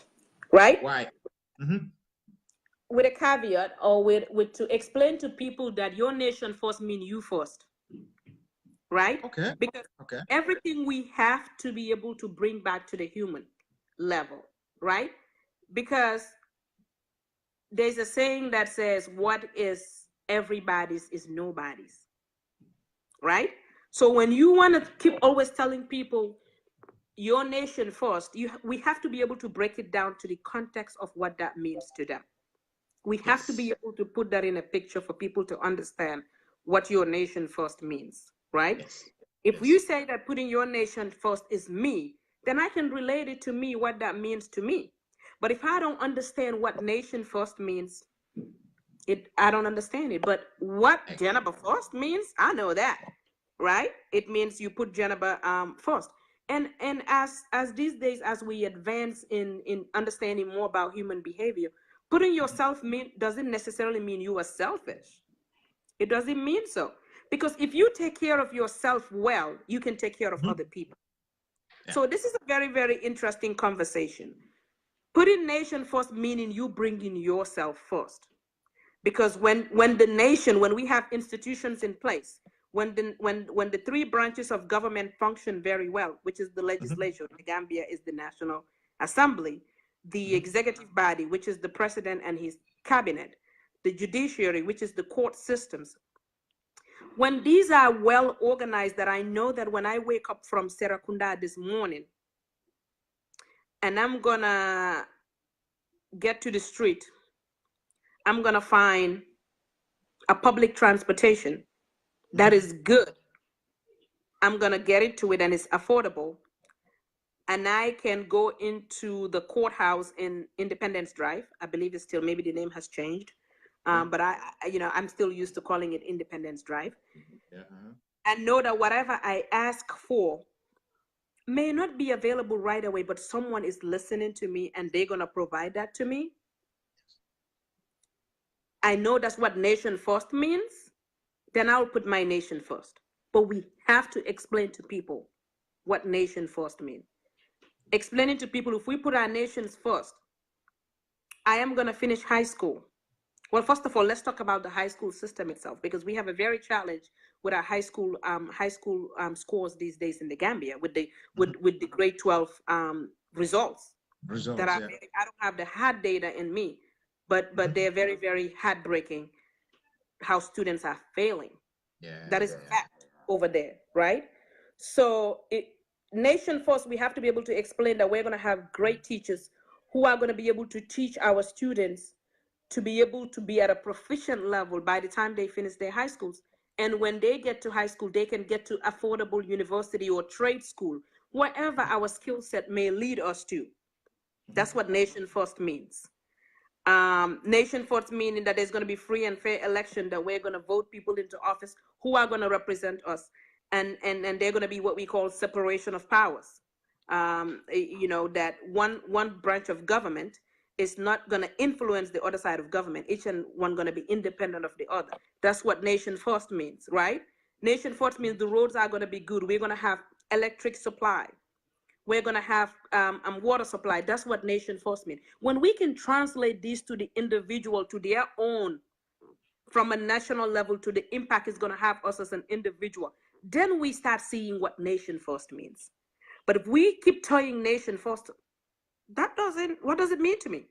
right? Why? Mm-hmm. With a caveat, or with to explain to people that your nation first mean you first, right? Okay. Because everything we have to be able to bring back to the human level, right? Because there's a saying that says, what is everybody's is nobody's, right? So when you want to keep always telling people your nation first, we have to be able to break it down to the context of what that means to them. We have to be able to put that in a picture for people to understand what your nation first means, right? If you say that putting your nation first is me, then I can relate it to me, what that means to me. But if I don't understand what nation first means, I don't understand it. But what Jennifer first means, I know that, right? It means you put Jennifer first. And as these days, as we advance in understanding more about human behavior, putting yourself doesn't necessarily mean you are selfish. It doesn't mean so. Because if you take care of yourself well, you can take care of other people. Yeah. So this is a very, very interesting conversation. Putting nation first meaning you bringing yourself first. Because when we have institutions in place, when the three branches of government function very well, which is the legislature, the Gambia is the National Assembly, the executive body, which is the president and his cabinet, the judiciary, which is the court systems. When these are well organized, that I know that when I wake up from Serakunda this morning and I'm gonna get to the street, I'm gonna find a public transportation that is good. I'm gonna get into it and it's affordable. and I can go into the courthouse in Independence Drive. I believe it's still, maybe the name has changed. But I'm still used to calling it Independence Drive. Yeah. And know that whatever I ask for may not be available right away, but someone is listening to me and they're going to provide that to me. I know that's what nation first means. Then I'll put my nation first. But we have to explain to people what nation first means. Explaining to people, if we put our nations first, I am going to finish high school. Well, first of all, let's talk about the high school system itself, because we have a very challenge with our high school scores these days in the Gambia with the grade 12 results. That I don't have the hard data in me, but they're very, very heartbreaking how students are failing. That is a fact over there, right? So nation first, we have to be able to explain that we're going to have great teachers who are going to be able to teach our students to be able to be at a proficient level by the time they finish their high schools. And when they get to high school, they can get to affordable university or trade school, wherever our skill set may lead us to. That's what nation first means. Nation first meaning that there's going to be free and fair election, that we're going to vote people into office who are going to represent us. And they're going to be what we call separation of powers. That one branch of government is not going to influence the other side of government. Each and one going to be independent of the other. That's what nation first means, right? Nation first means the roads are going to be good. We're going to have electric supply. We're going to have water supply. That's what nation first means. When we can translate these to the individual, to their own, from a national level, to the impact it's going to have us as an individual, then we start seeing what nation first means. But if we keep tying nation first, what does it mean to me?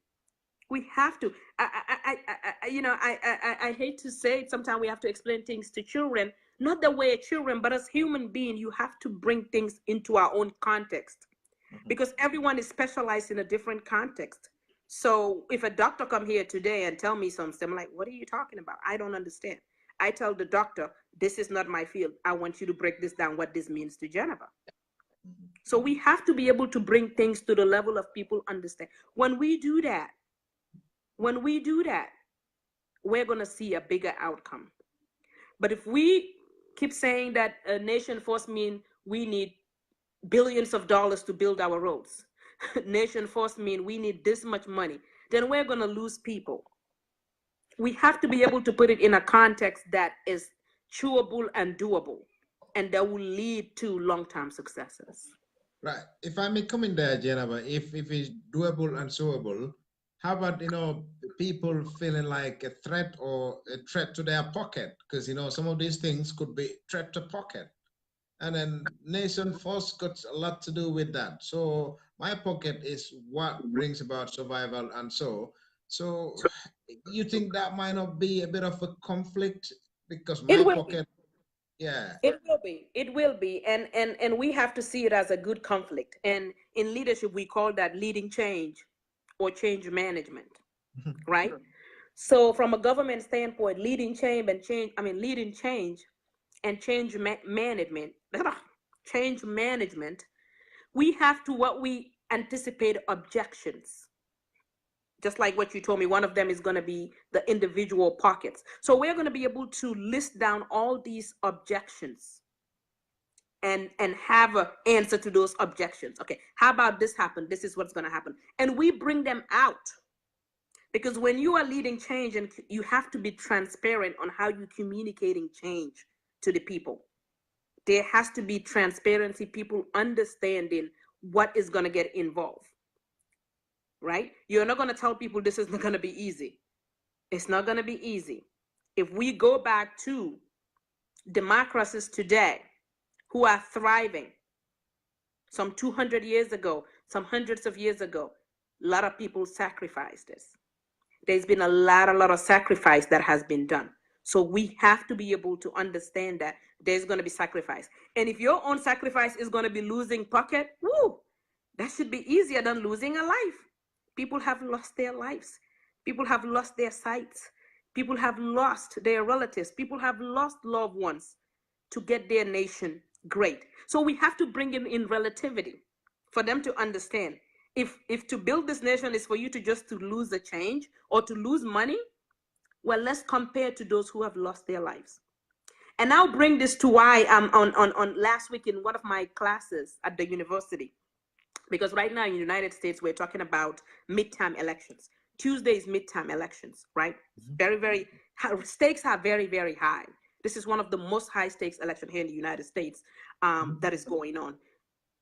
We have to, I hate to say it, sometimes we have to explain things to children, not the way children, but as human beings, you have to bring things into our own context, because everyone is specialized in a different context. So if a doctor come here today and tell me something, I'm like, what are you talking about? I don't understand. I tell the doctor, this is not my field. I want you to break this down, what this means to Geneva. So we have to be able to bring things to the level of people understand. When we do that, we're going to see a bigger outcome. But if we keep saying that a nation first mean we need billions of dollars to build our roads, nation first mean we need this much money, then we're going to lose people. We have to be able to put it in a context that is chewable and doable, and that will lead to long-term successes. Right. If I may come in there, Geneva, if it's doable and soable, how about, people feeling like a threat or a threat to their pocket? Because, some of these things could be threat to pocket. And then nation first got a lot to do with that. So my pocket is what brings about survival and so you think that might not be a bit of a conflict? Because my pocket, yeah. It will be. And we have to see it as a good conflict. And in leadership, we call that leading change or change management, right? So from a government standpoint, leading change and change management, we have to what we anticipate objections. Just like what you told me, one of them is going to be the individual pockets. So we're going to be able to list down all these objections and have an answer to those objections. Okay, how about this happen? This is what's going to happen. And we bring them out. Because when you are leading change, and you have to be transparent on how you're communicating change to the people. There has to be transparency, people understanding what is going to get involved. Right? You're not going to tell people this is not going to be easy. It's not going to be easy. If we go back to democracies today who are thriving, some 200 years ago, some hundreds of years ago, a lot of people sacrificed this. There's been a lot of sacrifice that has been done. So we have to be able to understand that there's going to be sacrifice. And if your own sacrifice is going to be losing pocket, that should be easier than losing a life. People have lost their lives. People have lost their sights. People have lost their relatives. People have lost loved ones to get their nation great. So we have to bring it in relativity. for them to understand. If to build this nation is for you to just to lose the change or to lose money, well, let's compare to those who have lost their lives. And I'll bring this to why on last week in one of my classes at the university, because right now in the United States, we're talking about midterm elections. Tuesday is midterm elections, right? Very, stakes are very, very high. This is one of the most high stakes election here in the United States that is going on.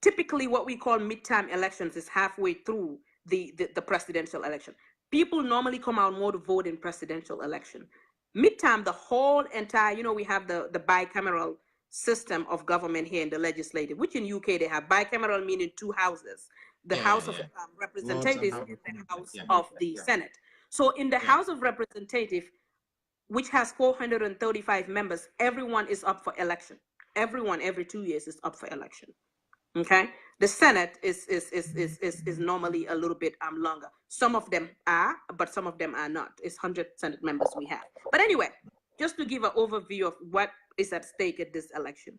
Typically, what we call midterm elections is halfway through the presidential election. People normally come out more to vote in presidential election. Midterm, the whole entire, we have the bicameral system of government here in the legislative, which in UK they have bicameral, meaning two houses, the House of Representatives and the House of the Senate. So in the House of Representatives, which has 435 members, everyone is up for election. Everyone every 2 years is up for election. Okay, the Senate is normally a little bit longer. Some of them are, but some of them are not. It's 100 Senate members we have. But anyway, just to give an overview of what is at stake at this election.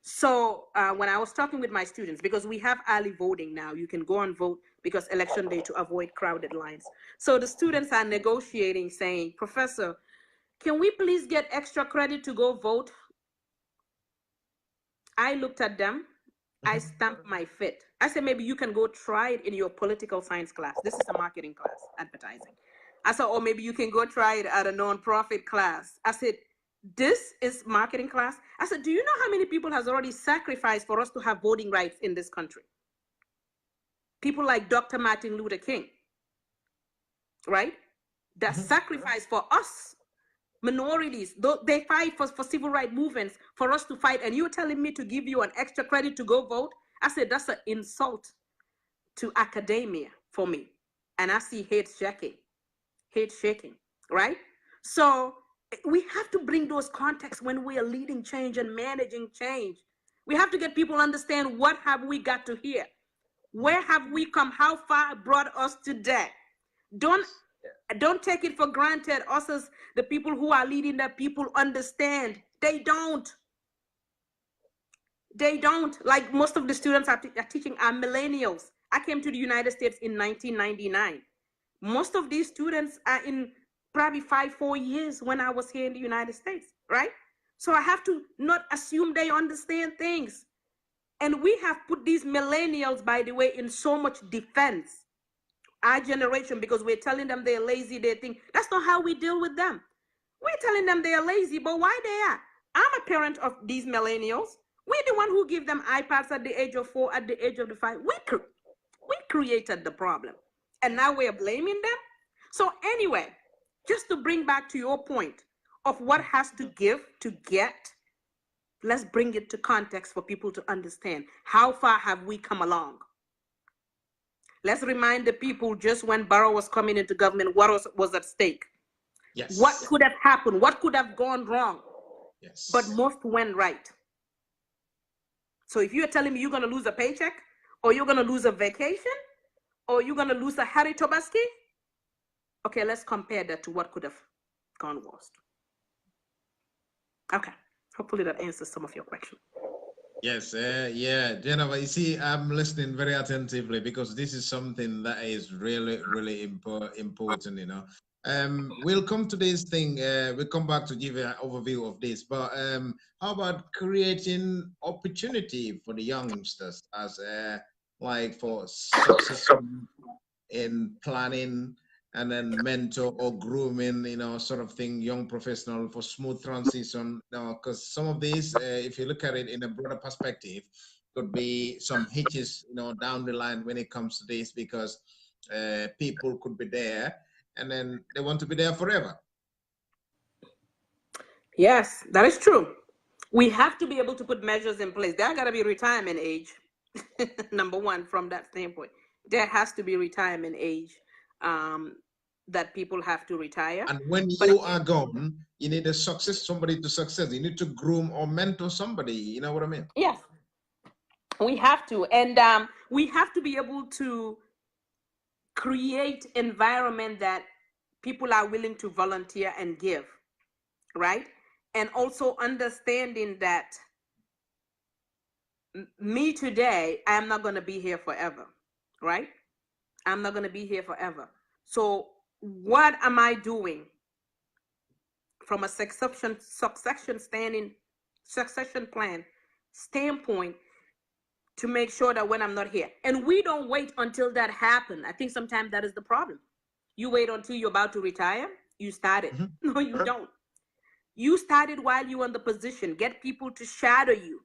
So when I was talking with my students, because we have early voting now, you can go and vote because election day to avoid crowded lines. So the students are negotiating, saying, "Professor, can we please get extra credit to go vote?" I looked at them. I stamped my foot. I said, maybe you can go try it in your political science class. This is a marketing class, advertising. I said, or maybe you can go try it at a nonprofit class. I said, this is marketing class. I said, do you know how many people has already sacrificed for us to have voting rights in this country? People like Dr. Martin Luther King, right? That sacrifice for us. Minorities, they fight for civil rights movements for us to fight, and you're telling me to give you an extra credit to go vote? I said, that's an insult to academia for me. And I see head shaking, right? So we have to bring those contexts when we are leading change and managing change. We have to get people to understand what have we got to hear? Where have we come? How far brought us today? Don't take it for granted. Us as the people who are leading, that people understand. They don't. Like most of the students are teaching are millennials. I came to the United States in 1999. Most of these students are in probably 4 years when I was here in the United States, right? So I have to not assume they understand things. And we have put these millennials, by the way, in so much defense. Our generation, because we're telling them they're lazy, they think that's not how we deal with them. We're telling them they're lazy, but why they are? I'm a parent of these millennials. We're the one who give them iPads at the age of 4, at the age of 5. We created the problem, and now we're blaming them. So anyway, just to bring back to your point of what has to give to get, let's bring it to context for people to understand how far have we come along. Let's remind the people, just when Barrow was coming into government, what was at stake? Yes. What could have happened? What could have gone wrong? Yes. But most went right. So if you're telling me you're going to lose a paycheck, or you're going to lose a vacation, or you're going to lose a Harry Tobaski, okay, let's compare that to what could have gone worse. Okay, hopefully that answers some of your questions. Yes, yeah, Jennifer, you see, I'm listening very attentively because this is something that is really, really important, you know. We'll come to this thing, we'll come back to give an overview of this, but how about creating opportunity for the youngsters as like for success in planning and then mentor or grooming, you know, sort of thing, young professional for smooth transition, you know, because some of these, if you look at it in a broader perspective, could be some hitches, you know, down the line when it comes to this, because people could be there and then they want to be there forever. Yes, that is true. We have to be able to put measures in place. There got to be retirement age, number one, from that standpoint. There has to be retirement age. That people have to retire. And when you are gone, you need a somebody to success. You need to groom or mentor somebody. You know what I mean? Yes, we have to. And we have to be able to create environment that people are willing to volunteer and give, right? And also understanding that me today, I'm not going to be here forever, right? I'm not going to be here forever. So what am I doing from a succession plan standpoint to make sure that when I'm not here? And we don't wait until that happens. I think sometimes that is the problem. You wait until you're about to retire. You started. No, you don't. You started while you were in the position. Get people to shadow you,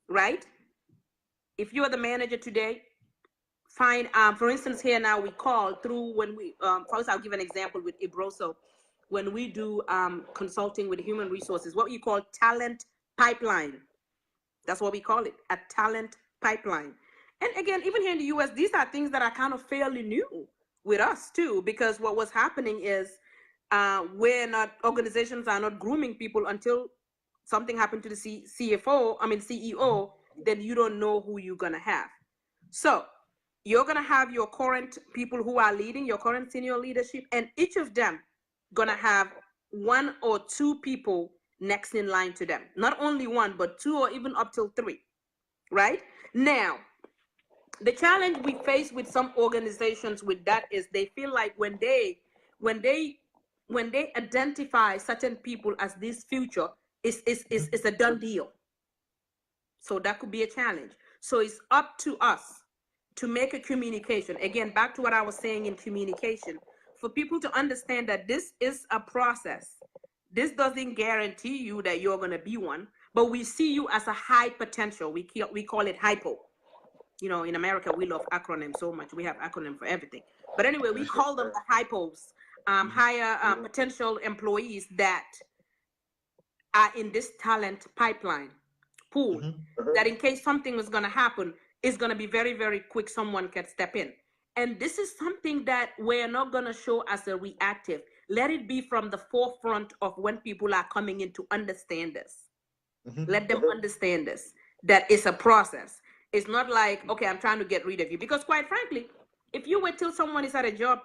right? If you are the manager today, find, for instance, here now we call through when we, first I'll give an example with Ibroso. When we do consulting with human resources, what you call talent pipeline. That's what we call it, a talent pipeline. And again, even here in the US, these are things that are kind of fairly new with us too, because what was happening is organizations are not grooming people until something happened to the CEO, then you don't know who you're gonna have. So you're gonna have your current people who are leading, your current senior leadership, and each of them gonna have 1 or 2 people next in line to them. Not only 1, but 2 or even up till 3, right? Now, the challenge we face with some organizations with that is they feel like when they identify certain people as this future, it's a done deal. So that could be a challenge. So it's up to us to make a communication. Again, back to what I was saying in communication, for people to understand that this is a process. This doesn't guarantee you that you're going to be one, but we see you as a high potential. We call it HYPO. You know, in America, we love acronyms so much. We have acronyms for everything. But anyway, we call them the HYPOs, higher potential employees that are in this talent pipeline pool, that in case something was going to happen, it's going to be very, very quick. Someone can step in. And this is something that we're not going to show as a reactive. Let it be from the forefront of when people are coming in to understand this. Let them understand this, that it's a process. It's not like, okay, I'm trying to get rid of you. Because quite frankly, if you wait till someone is at a job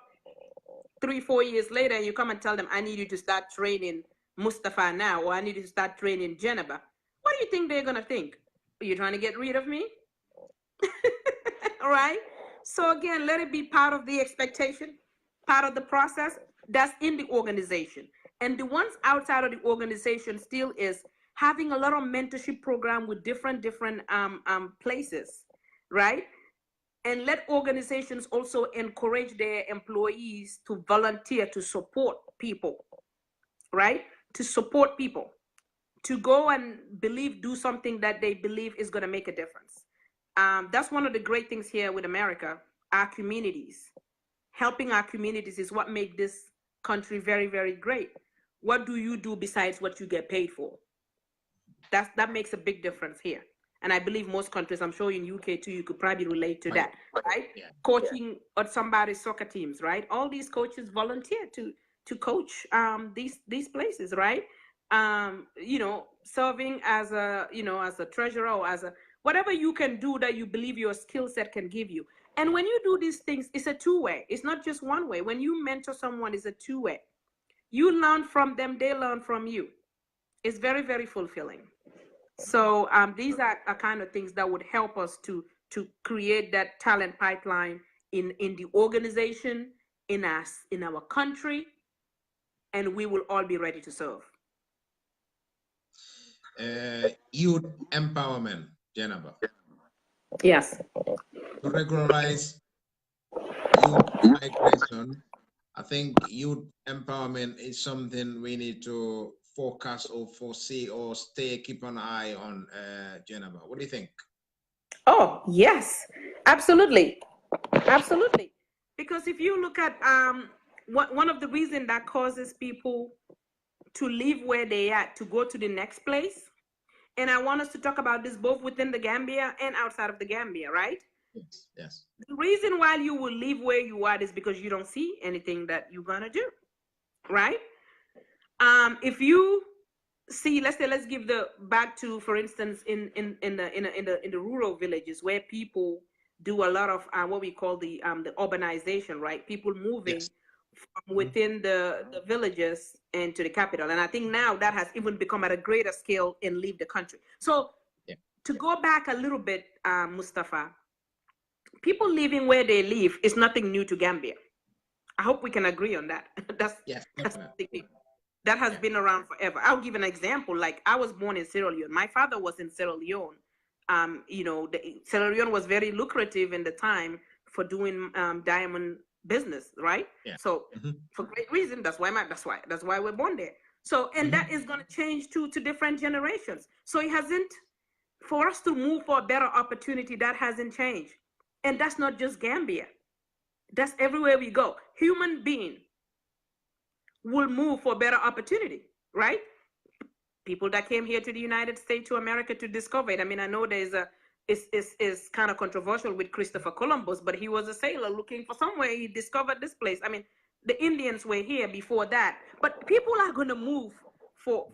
3-4 years later and you come and tell them, I need you to start training Mustafa now, or I need you to start training Jennifer, what do you think they're going to think? Are you trying to get rid of me? All right. So again, let it be part of the expectation, part of the process that's in the organization. And the ones outside of the organization still is having a lot of mentorship program with different places, right? And let organizations also encourage their employees to volunteer to support people, right? To support people, to go and do something that they believe is going to make a difference. That's one of the great things here with America, our communities. Helping our communities is what makes this country very, very great. What do you do besides what you get paid for? That makes a big difference here. And I believe most countries, I'm sure in UK too, you could probably relate to that, right? Yeah. Coaching at somebody's soccer teams, right? All these coaches volunteer to coach these places, right? You know, serving as a treasurer, or as a whatever you can do that you believe your skill set can give you. And when you do these things, it's a two-way. It's not just one way. When you mentor someone, it's a two-way. You learn from them, they learn from you. It's very, very fulfilling. So these are kind of things that would help us to create that talent pipeline in the organization, in our country, and we will all be ready to serve. Youth empowerment, Jennifer. Yes. To regularize youth migration, I think youth empowerment is something we need to focus or foresee or keep an eye on, Jennifer. What do you think? Oh, yes, absolutely. Absolutely. Because if you look at one of the reasons that causes people to leave where they are to go to the next place, and I want us to talk about this both within the Gambia and outside of the Gambia, right? Yes. Yes. The reason why you will leave where you are is because you don't see anything that you're gonna do, right? If you see, let's give the back to, for instance, in the rural villages where people do a lot of what we call the urbanization, right? People moving from within the villages into the capital. And I think now that has even become at a greater scale and leave the country. So to go back a little bit, Mustafa, people living where they live is nothing new to Gambia. I hope we can agree on that. that's nothing new. That has been around forever. I'll give an example. Like, I was born in Sierra Leone. My father was in Sierra Leone. You know, Sierra Leone was very lucrative in the time for doing diamond business, right? Yeah. So for great reason, that's why we're born there. So, and that is going to change to different generations. So it hasn't, for us to move for a better opportunity, that hasn't changed. And that's not just Gambia. That's everywhere we go. Human being will move for better opportunity, right? People that came here to the United States, to America, to discover it. I mean, I know there's it's kind of controversial with Christopher Columbus, but he was a sailor looking for somewhere. He discovered this place. I mean, the Indians were here before that, but people are going to move for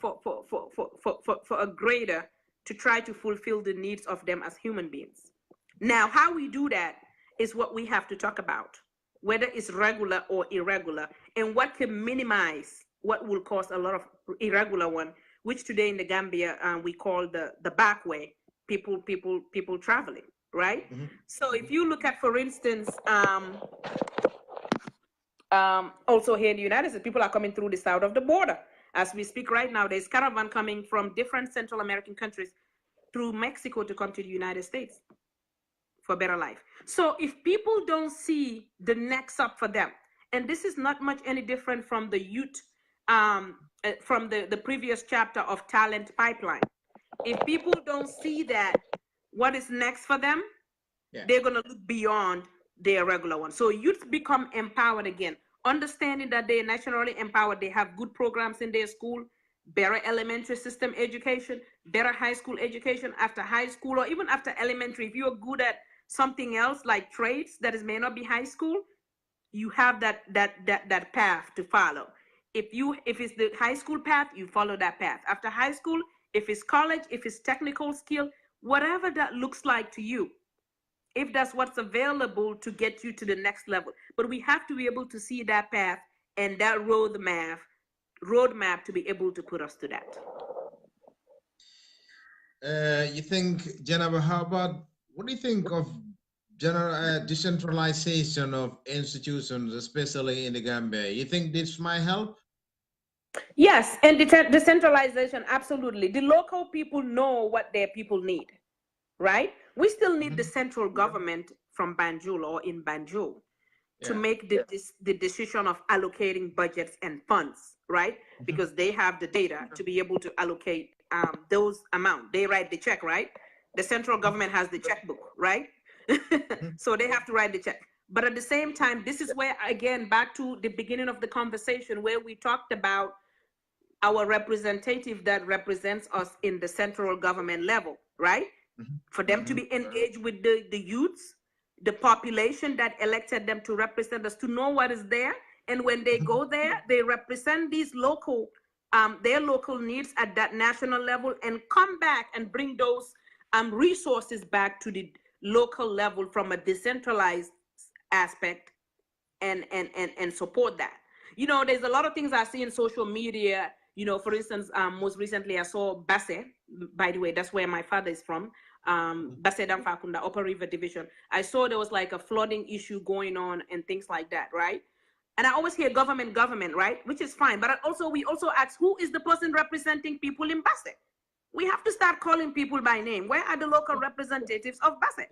a greater, to try to fulfill the needs of them as human beings. Now, how we do that is what we have to talk about, whether it's regular or irregular, and what can minimize what will cause a lot of irregular one, which today in the Gambia we call the back way, people traveling, right? So if you look at, for instance, also here in the United States, people are coming through the south of the border. As we speak right now, there's caravan coming from different Central American countries through Mexico to come to the United States for better life. So if people don't see the next up for them, and this is not much any different from the youth, from the previous chapter of talent pipeline. If people don't see that, what is next for them, they're going to look beyond their regular one. So youth become empowered again, understanding that they're naturally empowered. They have good programs in their school, better elementary system education, better high school education, after high school, or even after elementary. If you're good at something else like trades that may not be high school, you have that path to follow. If it's the high school path, you follow that path. After high school, if it's college, if it's technical skill, whatever that looks like to you, if that's what's available to get you to the next level. But we have to be able to see that path and that roadmap to be able to put us to that. You think, Jennifer, what do you think of general decentralization of institutions, especially in the Gambia? You think this might help? Yes, and decentralization, absolutely. The local people know what their people need, right? We still need the central government from Banjul or in Banjul to make the decision of allocating budgets and funds, right? Because they have the data to be able to allocate those amounts. They write the check, right? The central government has the checkbook, right? So they have to write the check. But at the same time, this is where, again, back to the beginning of the conversation where we talked about our representative that represents us in the central government level, right? For them to be engaged with the youths, the population that elected them to represent us, to know what is there. And when they go there, they represent these local, their local needs at that national level, and come back and bring those resources back to the local level from a decentralized aspect and support that. You know, there's a lot of things I see in social media. You know, for instance, most recently I saw Basse, by the way, that's where my father is from, Basse Damfakunda, Upper River Division. I saw there was like a flooding issue going on and things like that, right? And I always hear government, right? Which is fine. But we also ask, who is the person representing people in Basse? We have to start calling people by name. Where are the local representatives of Basse?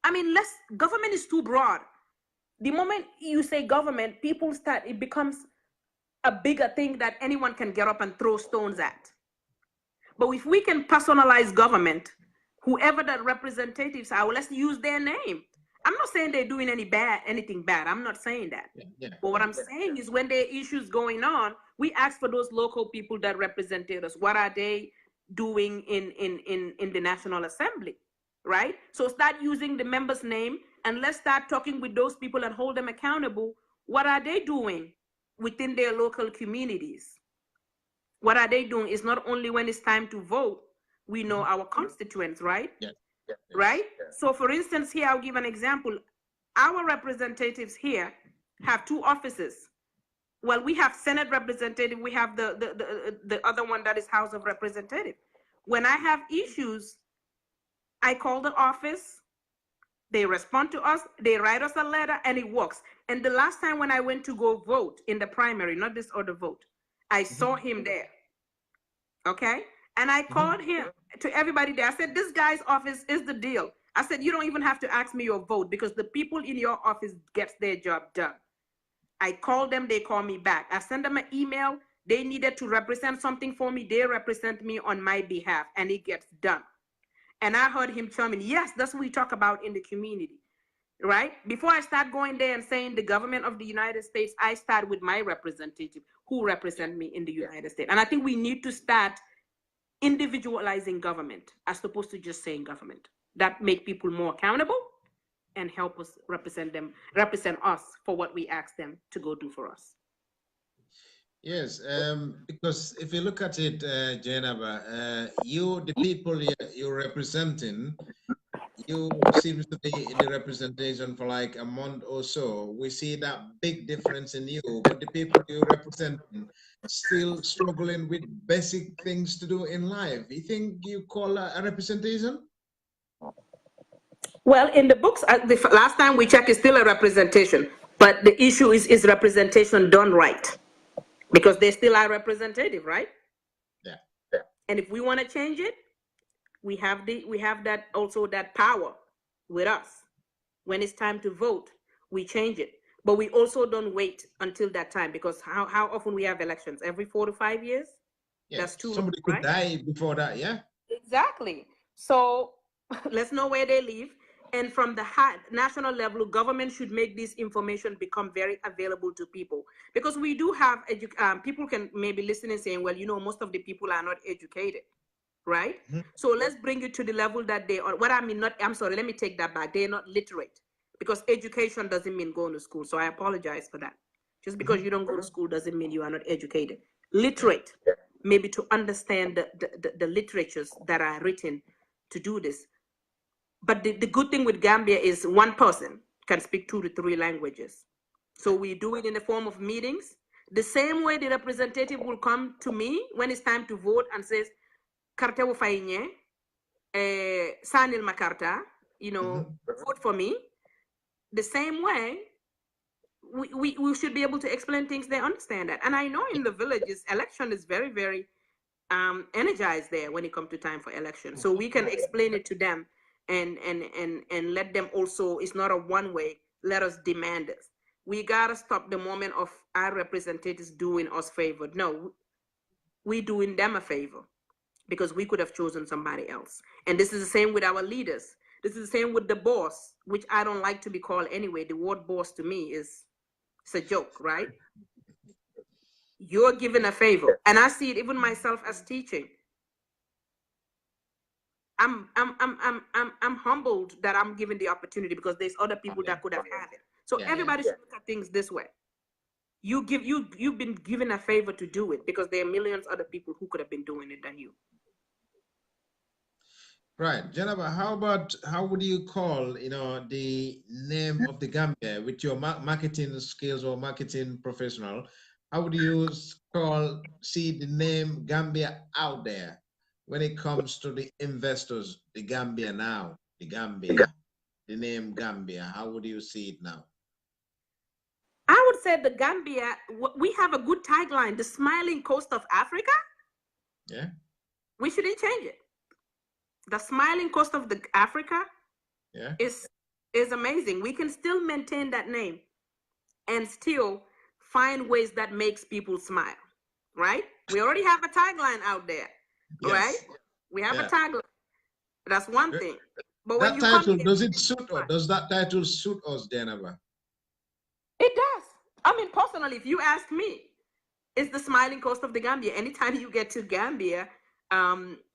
I mean, government is too broad. The moment you say government, it becomes a bigger thing that anyone can get up and throw stones at. But if we can personalize government, whoever the representatives are, let's use their name. I'm not saying they're doing anything bad. I'm not saying that. But what I'm saying is when there are issues going on, we ask for those local people that represented us. What are they doing in the National Assembly, right? So start using the members' name and let's start talking with those people and hold them accountable. What are they doing within their local communities? What are they doing? It's not only when it's time to vote, we know our constituents, right? Right? So for instance, here I'll give an example. Our representatives here have two offices. Well, we have Senate representative, we have the other one that is House of Representatives. When I have issues, I call the office. They respond to us. They write us a letter, and it works. And the last time when I went to go vote in the primary, not this other vote, I saw him there. Okay? And I called him to everybody there. I said, this guy's office is the deal. I said, you don't even have to ask me your vote because the people in your office gets their job done. I called them, they call me back. I sent them an email. They needed to represent something for me. They represent me on my behalf, and it gets done. And I heard him tell me, yes, that's what we talk about in the community, right? Before I start going there and saying the government of the United States, I start with my representative who represent me in the United States. And I think we need to start individualizing government as opposed to just saying government. That make people more accountable and help us represent us for what we ask them to go do for us. Yes, because if you look at it, Jenaba, you, the people you're representing, you seem to be in the representation for like a month or so. We see that big difference in you, but the people you represent still struggling with basic things to do in life. You think you call a representation? Well, in the books, the last time we checked, it's still a representation, but the issue is representation done right, because they still are representative, right? Yeah. And if we want to change it, we have that also that power with us. When it's time to vote, we change it, but we also don't wait until that time, because how often we have elections? Every 4 to 5 years. Yeah. That's too Somebody long, could right? die before that. Yeah. Exactly. So let's know where they live. And from the national level, government should make this information become very available to people, because we do have people can maybe listen and saying, well, you know, most of the people are not educated, right? So let's bring it to the level that they are. What I mean, I'm sorry, let me take that back. They're not literate, because education doesn't mean going to school. So I apologize for that. Just because you don't go to school doesn't mean you are not educated. Literate, maybe to understand the literatures that are written to do this. But the good thing with Gambia is one person can speak 2 to 3 languages. So we do it in the form of meetings. The same way the representative will come to me when it's time to vote and says, Karte wo fayne, sanil makarta, you know, vote for me. The same way, we should be able to explain things, they understand that. And I know in the villages, election is very, very energized there when it comes to time for election. So we can explain it to them. And let them also, it's not a one way, let us demand it. We gotta stop the moment of our representatives doing us favor. No, we doing them a favor, because we could have chosen somebody else. And this is the same with our leaders. This is the same with the boss, which I don't like to be called anyway. The word boss to me it's a joke, right? You're given a favor. And I see it even myself as teaching. I'm humbled that I'm given the opportunity, because there's other people that could have had it. So everybody should look at things this way. You've been given a favor to do it, because there are millions of other people who could have been doing it than you. Right, Jennifer, how would you call, you know, the name of the Gambia with your marketing skills or marketing professional? How would you see the name Gambia out there when it comes to the investors, the Gambia now, the name Gambia? How would you see it now? I would say the Gambia, we have a good tagline, the smiling coast of Africa. Yeah. We shouldn't change it. The smiling coast of Africa is amazing. We can still maintain that name and still find ways that makes people smile, right? We already have a tagline out there, right? We have a tagline. That's one thing. But when that you title, come does it suit us? Does that title suit us, Jennifer? It does. I mean, personally, if you ask me, it's the smiling coast of the Gambia. Anytime you get to Gambia,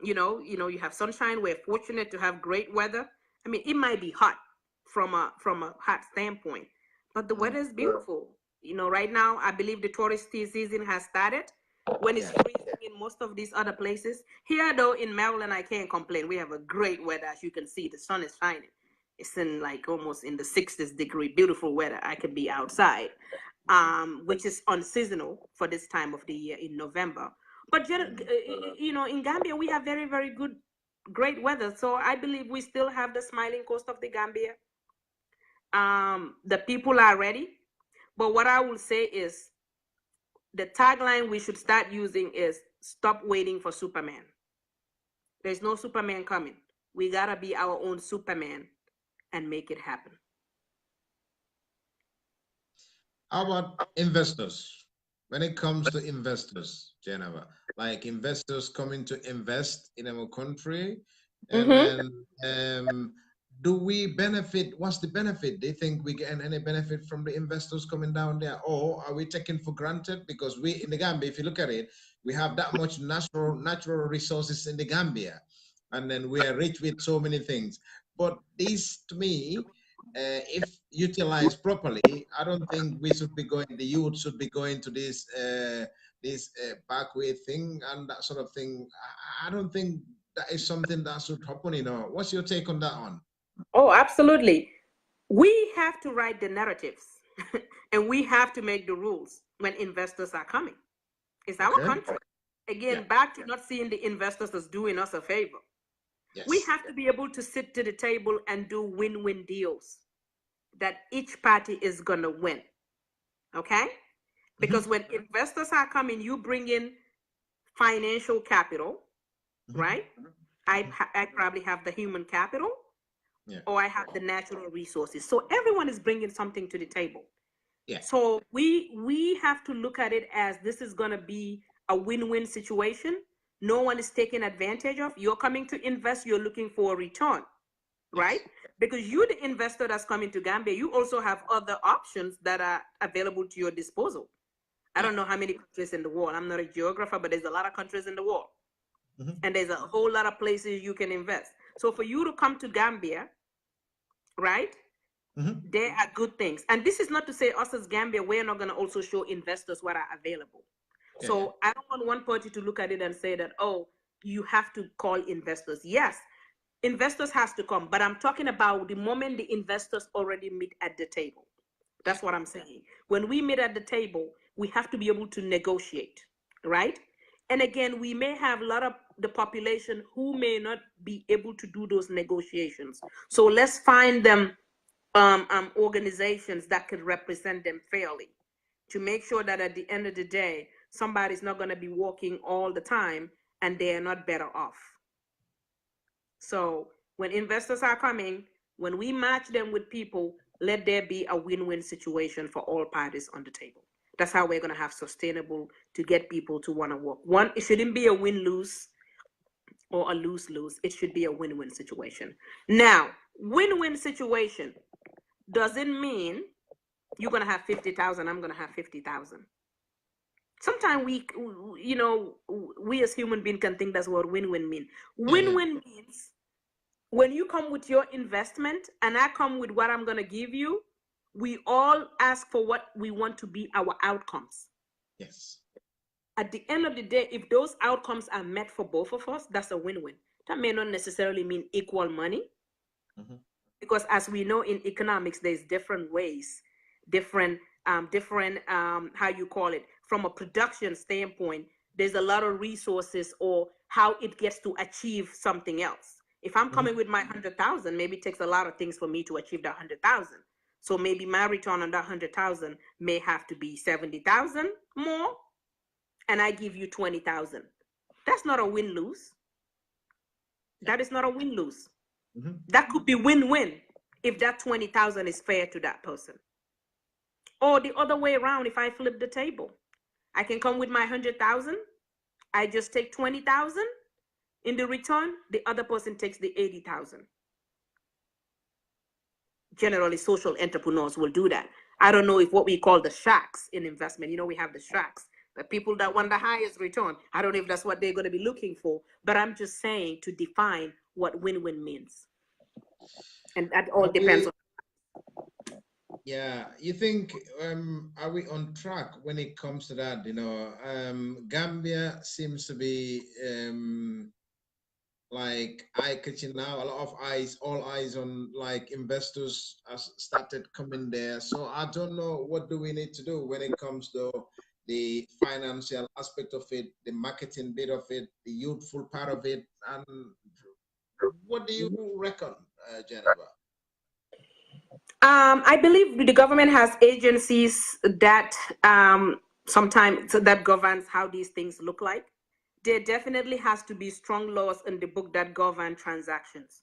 you know, you have sunshine. We're fortunate to have great weather. I mean, it might be hot from a hot standpoint, but the weather is beautiful. You know, right now, I believe the tourist season has started. When it's freezing in most of these other places. Here, though, in Maryland, I can't complain. We have a great weather. As you can see, the sun is shining. It's in like almost in the 60s degree, beautiful weather. I could be outside, which is unseasonal for this time of the year in November. But, you know, in Gambia, we have very, very good great weather. So I believe we still have the smiling coast of the Gambia. The people are ready. But what I will say is the tagline we should start using is stop waiting for Superman. There's no Superman coming. We gotta be our own Superman and make it happen. How about investors? When it comes to investors, Geneva, like investors coming to invest in our country, and then do we benefit? What's the benefit? Do you think we get any benefit from the investors coming down there, or are we taken for granted? Because we in the Gambia, if you look at it, we have that much natural resources in the Gambia, and then we are rich with so many things. But this, to me, if utilized properly, I don't think we should be going. The youth should be going to this backway thing and that sort of thing. I don't think that is something that should happen. What's your take on that one? Oh, absolutely. We have to write the narratives, and we have to make the rules when investors are coming. It's our country. Again, back to not seeing the investors as doing us a favor. Yes. We have to be able to sit to the table and do win-win deals that each party is going to win. Okay? Because when investors are coming, you bring in financial capital, right? I probably have the human capital, or I have the natural resources. So everyone is bringing something to the table. Yeah. So we have to look at it as this is going to be a win-win situation. No one is taking advantage of. You're coming to invest. You're looking for a return, right? Because you, the investor that's coming to Gambia, you also have other options that are available to your disposal. I don't know how many countries in the world. I'm not a geographer, but there's a lot of countries in the world. And there's a whole lot of places you can invest. So for you to come to Gambia, right? There are good things. And this is not to say us as Gambia, we're not going to also show investors what are available. So I don't want one party to look at it and say that, oh, you have to call investors. Yes, investors has to come, but I'm talking about the moment the investors already meet at the table. That's what I'm saying. When we meet at the table, we have to be able to negotiate, right? And again, we may have a lot of the population who may not be able to do those negotiations. So let's find them organizations that could represent them fairly to make sure that at the end of the day, somebody's not going to be working all the time and they're not better off. So when investors are coming, when we match them with people, let there be a win-win situation for all parties on the table. That's how we're going to have sustainable to get people to want to work. One, it shouldn't be a win-lose or a lose-lose. It should be a win-win situation. Now, win-win situation doesn't mean you're going to have 50,000, I'm going to have 50,000. Sometimes we as human beings can think that's what win-win means. Win-win means when you come with your investment and I come with what I'm going to give you, we all ask for what we want to be our outcomes. Yes. At the end of the day, if those outcomes are met for both of us, that's a win-win. That may not necessarily mean equal money, because as we know in economics, there's different ways, different how you call it, from a production standpoint, there's a lot of resources or how it gets to achieve something else. If I'm coming with my 100,000, maybe it takes a lot of things for me to achieve that 100,000. So maybe my return on that 100,000 may have to be 70,000 more, and I give you 20,000. That's not a win-lose. That is not a win-lose. That could be win-win if that 20,000 is fair to that person. Or the other way around, if I flip the table, I can come with my 100,000. I just take 20,000. In the return, the other person takes the 80,000. Generally, social entrepreneurs will do that. I don't know if what we call the sharks in investment, we have the sharks, the people that want the highest return. I don't know if that's what they're going to be looking for, but I'm just saying to define what win-win means. And that all depends on. Yeah, you think, are we on track when it comes to that? Gambia seems to be like eye-catching now. A lot of eyes, all eyes on like investors has started coming there. So I don't know, what do we need to do when it comes to the financial aspect of it, the marketing bit of it, the youthful part of it, and what do you reckon, Jennifer? I believe the government has agencies that sometimes that governs how these things look like. There definitely has to be strong laws in the book that govern transactions,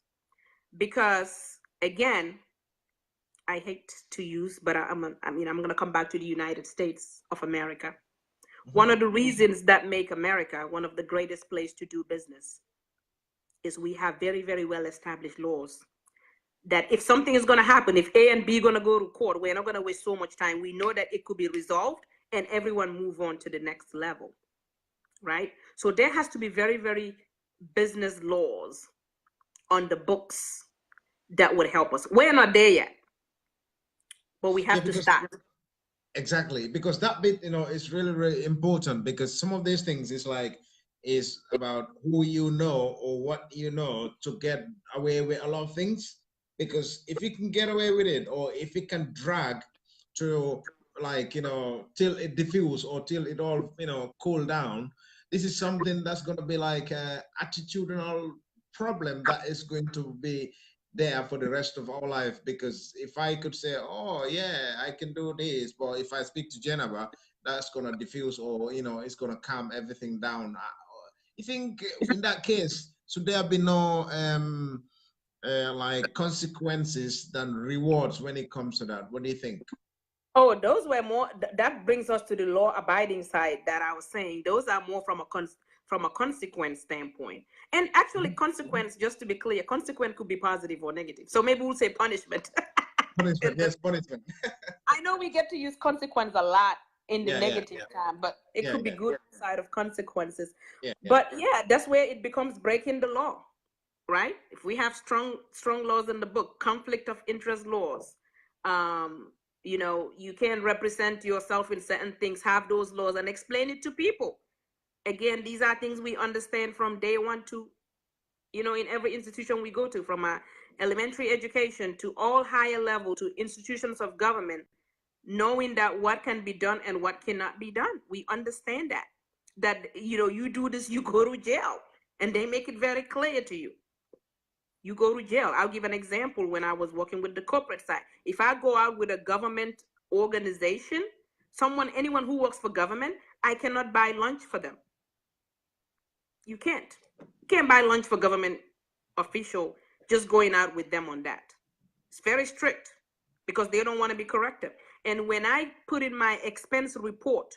because again, I hate to use, but I'm going to come back to the United States of America. One of the reasons that make America one of the greatest places to do business is we have very, very well established laws that if something is going to happen, if A and B are going to go to court, we're not going to waste so much time. We know that it could be resolved and everyone move on to the next level, right? So there has to be very, very business laws on the books that would help us. We're not there yet, but we have to start. Exactly, because that bit, is really, really important, because some of these things is about who you know or what you know to get away with a lot of things. Because if you can get away with it, or if it can drag to till it diffuse or till it all, cool down, this is something that's going to be like a attitudinal problem that is going to be there for the rest of our life. Because if I could say, oh yeah, I can do this, but if I speak to Geneva, that's going to diffuse, or it's going to calm everything down. I think in that case, should there be no consequences than rewards when it comes to that? What do you think? Oh, those were more, that brings us to the law abiding side that I was saying. Those are more from a consequence standpoint. And actually consequence, just to be clear, consequence could be positive or negative. So maybe we'll say punishment. Punishment, yes, punishment. I know we get to use consequence a lot in the negative time, but it could be good side of consequences. But yeah, that's where it becomes breaking the law, right? If we have strong laws in the book, conflict of interest laws, you can represent yourself in certain things, have those laws and explain it to people. Again, these are things we understand from day one to, in every institution we go to, from our elementary education to all higher level to institutions of government, knowing that what can be done and what cannot be done. We understand that you do this, you go to jail, and they make it very clear to you. You go to jail. I'll give an example. When I was working with the corporate side, if I go out with a government organization, anyone who works for government, I cannot buy lunch for them. You can't buy lunch for government official just going out with them on that. It's very strict because they don't want to be corrected. And when I put in my expense report,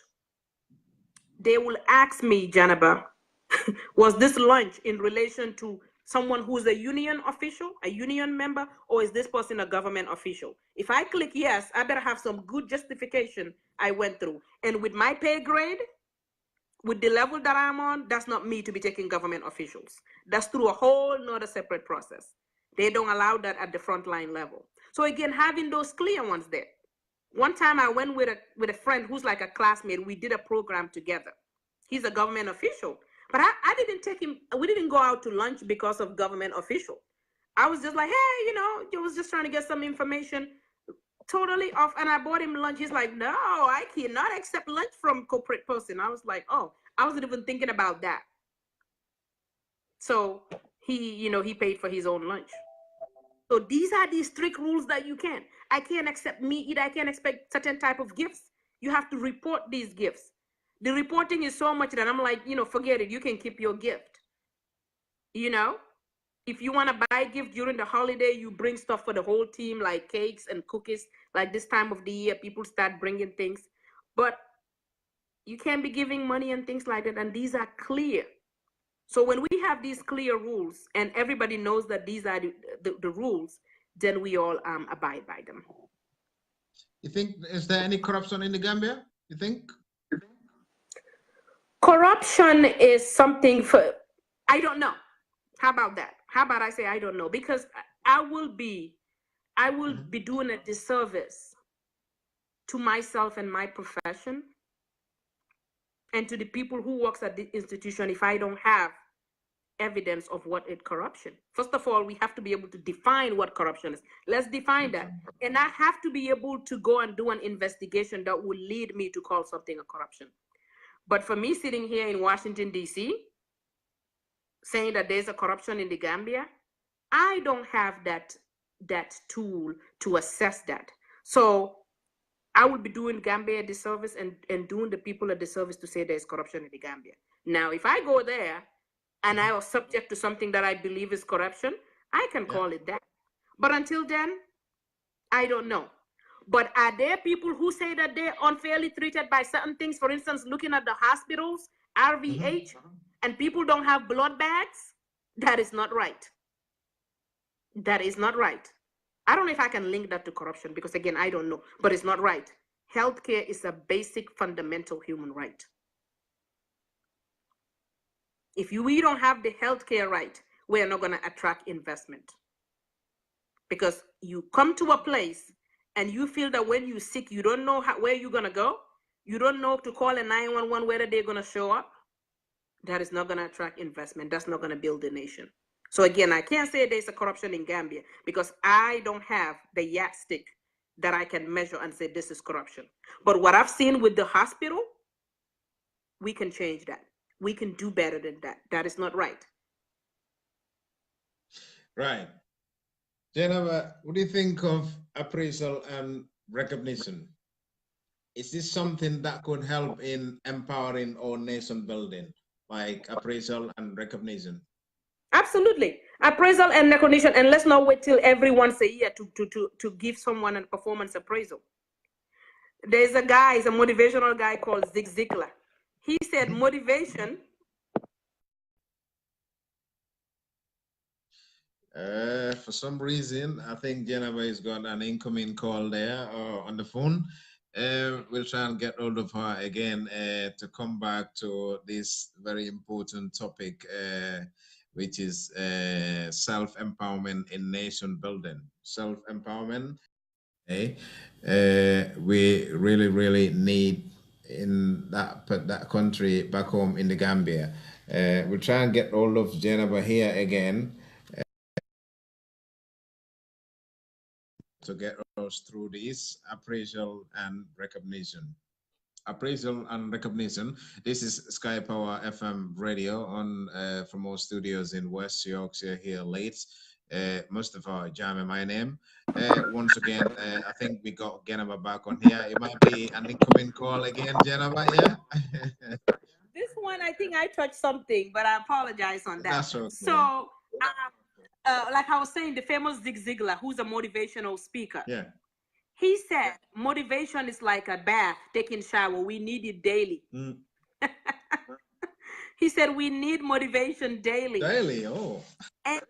they will ask me, Janaba, was this lunch in relation to someone who's a union official, a union member, or is this person a government official? If I click yes, I better have some good justification I went through. And with my pay grade, with the level that I'm on, that's not me to be taking government officials. That's through a whole nother separate process. They don't allow that at the frontline level. So again, having those clear ones there. One time I went with a friend who's like a classmate. We did a program together. He's a government official. But I didn't take him, we didn't go out to lunch because of government official. I was just like, hey, I was just trying to get some information, totally off. And I bought him lunch. He's like, no, I cannot accept lunch from corporate person. I was like, oh, I wasn't even thinking about that. So he paid for his own lunch. So these are these strict rules that I can't accept meat either. I can't expect certain type of gifts. You have to report these gifts. The reporting is so much that I'm like, forget it. You can keep your gift. If you want to buy a gift during the holiday, you bring stuff for the whole team, like cakes and cookies. Like this time of the year, people start bringing things. But you can't be giving money and things like that. And these are clear. So when we have these clear rules and everybody knows that these are the rules, then we all abide by them. You think, is there any corruption in the Gambia? You think? Corruption is something I don't know. How about that? How about I say I don't know? Because I will be doing a disservice to myself and my profession and to the people who works at the institution if I don't have evidence of what is corruption. First of all, we have to be able to define what corruption is. Let's define that. And I have to be able to go and do an investigation that will lead me to call something a corruption. But for me sitting here in Washington, D.C., saying that there's a corruption in the Gambia, I don't have that tool to assess that. So I would be doing Gambia a disservice and doing the people a disservice to say there's corruption in the Gambia. Now, if I go there and I was subject to something that I believe is corruption, I can call it that. But until then, I don't know. But are there people who say that they're unfairly treated by certain things? For instance, looking at the hospitals, RVH, and people don't have blood bags? That is not right. That is not right. I don't know if I can link that to corruption because, again, I don't know, but it's not right. Healthcare is a basic fundamental human right. If we don't have the healthcare right, we're not going to attract investment. Because you come to a place and you feel that when you're sick, you don't know where you're going to go. You don't know to call a 911 whether they're going to show up. That is not going to attract investment. That's not going to build a nation. So again, I can't say there's a corruption in Gambia because I don't have the yardstick that I can measure and say this is corruption. But what I've seen with the hospital, we can change that. We can do better than that. That is not right. Right. Jennifer, what do you think of appraisal and recognition? Is this something that could help in empowering or nation building, like appraisal and recognition? Absolutely. Appraisal and recognition. And let's not wait till every once a year to give someone a performance appraisal. There's a guy, he's a motivational guy called Zig Ziglar. He said motivation. For some reason, I think Jennifer has got an incoming call there on the phone. We'll try and get hold of her again to come back to this very important topic, which is self-empowerment in nation building. Self-empowerment, we really need in that country back home in the Gambia. We'll try and get hold of Jennifer here again to get us through this appraisal and recognition. Appraisal and recognition. This is Sky Power FM radio on from our studios in West Yorkshire here, Leeds. Mustafa Jame, my name. Once again, I think we got Jennifer back on here. It might be an incoming call again, Jennifer, yeah? This one, I think I touched something, but I apologize on that. That's okay. So, like I was saying, the famous Zig Ziglar, who's a motivational speaker. Yeah. He said, motivation is like a bath, taking shower. We need it daily. Mm. He said, we need motivation daily. Daily, oh. And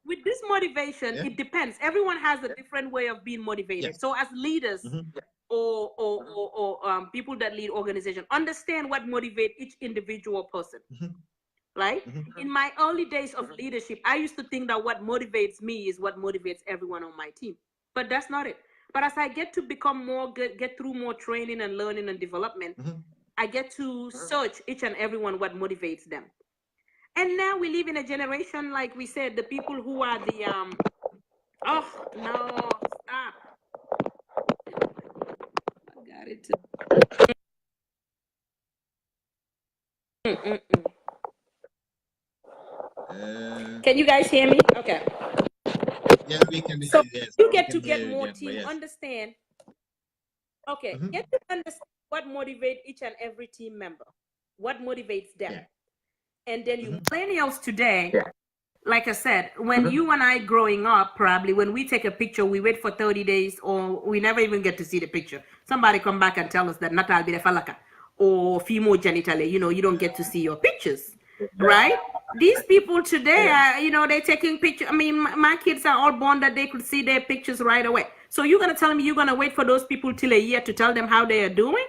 with this motivation, it depends. Everyone has a different way of being motivated. Yes. So as leaders or people that lead organizations, understand what motivates each individual person. Right? In my early days of leadership, I used to think that what motivates me is what motivates everyone on my team. But that's not it. But as I get to become more, get through more training and learning and development, I get to search each and everyone what motivates them. And now we live in a generation, like we said, the people who are the, oh, no, stop. I got it. Can you guys hear me? Okay. Yeah, we can hear So you. Yes, you we get can to hear get you, more Jennifer, team, yes. understand. Okay, get to understand what motivates each and every team member, what motivates them. Yeah. And then you millennials today, like I said, when you and I growing up, probably when we take a picture, we wait for 30 days or we never even get to see the picture. Somebody come back and tell us that natal be falaka or female genitalia, you don't get to see your pictures, right? These people today are, they're taking pictures. I mean, my kids are all born that they could see their pictures right away. So you're going to tell me you're going to wait for those people till a year to tell them how they are doing?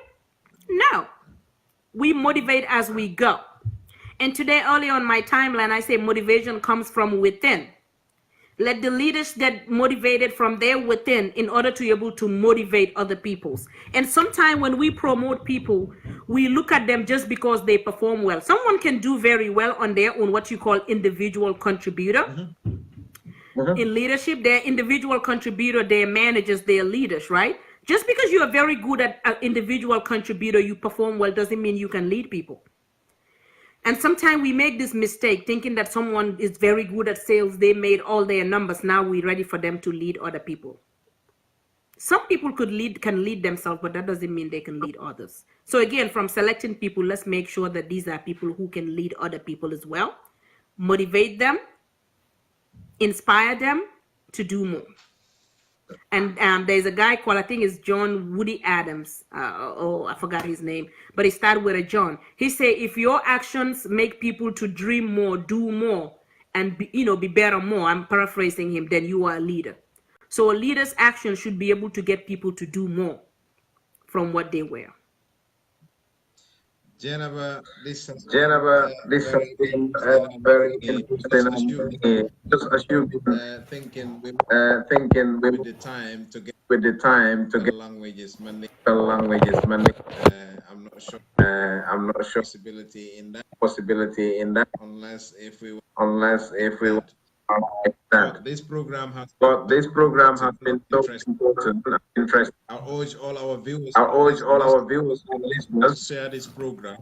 No. We motivate as we go. And today, early on my timeline, I say motivation comes from within. Let the leaders get motivated from their within in order to be able to motivate other peoples. And sometimes when we promote people, we look at them just because they perform well. Someone can do very well on their own, what you call individual contributor. In leadership, they're individual contributor, they're managers, they're leaders, right? Just because you are very good at an individual contributor, you perform well, doesn't mean you can lead people. And sometimes we make this mistake thinking that someone is very good at sales. They made all their numbers. Now we're ready for them to lead other people. Some people can lead themselves, but that doesn't mean they can lead others. So again, from selecting people, let's make sure that these are people who can lead other people as well, motivate them, inspire them to do more. And there's a guy called, I think it's John Woody Adams. I forgot his name, but he started with a John. He said, if your actions make people to dream more, do more, and be better more, I'm paraphrasing him, then you are a leader. So a leader's action should be able to get people to do more from what they were. Geneva, this has been very interesting. Just assuming, thinking with the time to get languages, Mandinka. I'm not sure possibility in that unless if we this program has been so important and interesting. I urge all our viewers and listeners to share this program.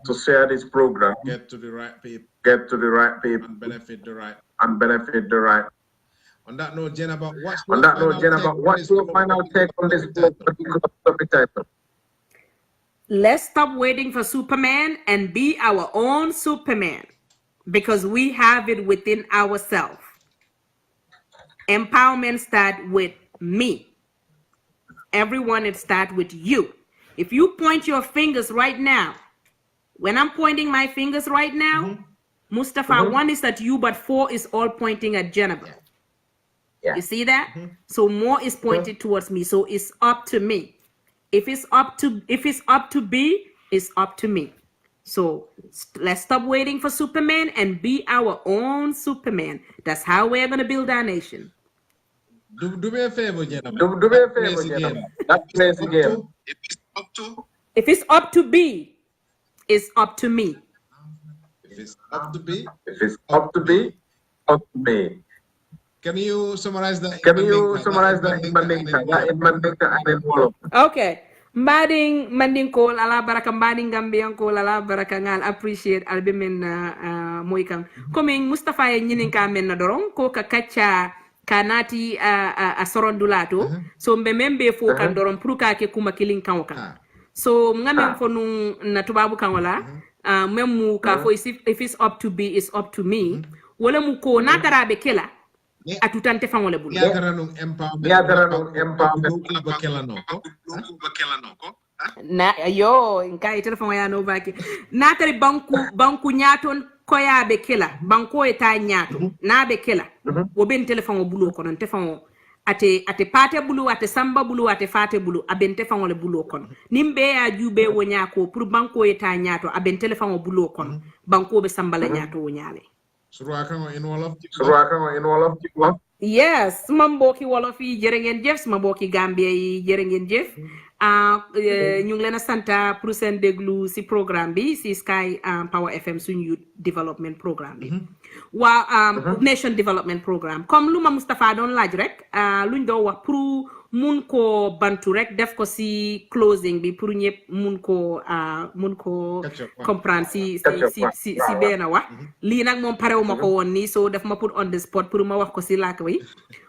Get to the right people. And benefit the right. On that note, Jennifer, what's your final take on this topic title? Let's stop waiting for Superman and be our own Superman, because we have it within ourselves. Empowerment starts with me. Everyone, it starts with you. If you point your fingers right now, when I'm pointing my fingers right now, Mustafa, 1 is at you, but 4 is all pointing at Jennifer. Yeah. You see that? So more is pointed towards me. So it's up to me. If it's up to B, it's up to me. So let's stop waiting for Superman and be our own Superman. That's how we're going to build our nation. Do me a favor, Jennifer. Do me a favor, Jennifer. That plays again. If it's up to B, it's up to me. If it's up to B, up to me. Can you summarize that? In Mandinka and in Wolof? Okay. Mbading Mandinko ala baraka mbading Gambian ko ala baraka ngal appreciate albe men moy kan comme Mustafa e nyinin ka men na doron ko ka kacca kanati a sorondulato so mbe membe fo kan doron pour ka ke kuma kilin kan kan so ngamen fo nun na tubabu kan wala memu ka fo if it's up to be is up to me wala mu ko na darabe kela atutante fan wala bulu yadara nun empowerment na yo nkai telefon ya no baki na tari banku nyaton koya be kela banko eta nyato na be kela wo ben telefon o bulu kono telefon ate pate bulu ate samba bulu ate fate bulu aben telefon wala bulu kono nimbe ya jube wonya ko pour banko eta nyato aben telefon o bulu kono banko be sambala nyato wonyale Surwakango in Wolof. Yes, mamboki Wolof yi jërë ngeen jëf mamboki Gambia yi jërë ngeen jëf ñu ngi leen a santa pour seen déglu si programme bi si Sky Power FM suñu youth development programme bi waa nation development programme comme lu ma Moustapha doon laaj rek luñ doon wax pour mun ko bantu rek def ko si closing bi pour ñëpp mun ko comprendre si benn wax lii nag moom parewu ma ko woon nii so def ma put on the spot pour ma wax ko si làkk wi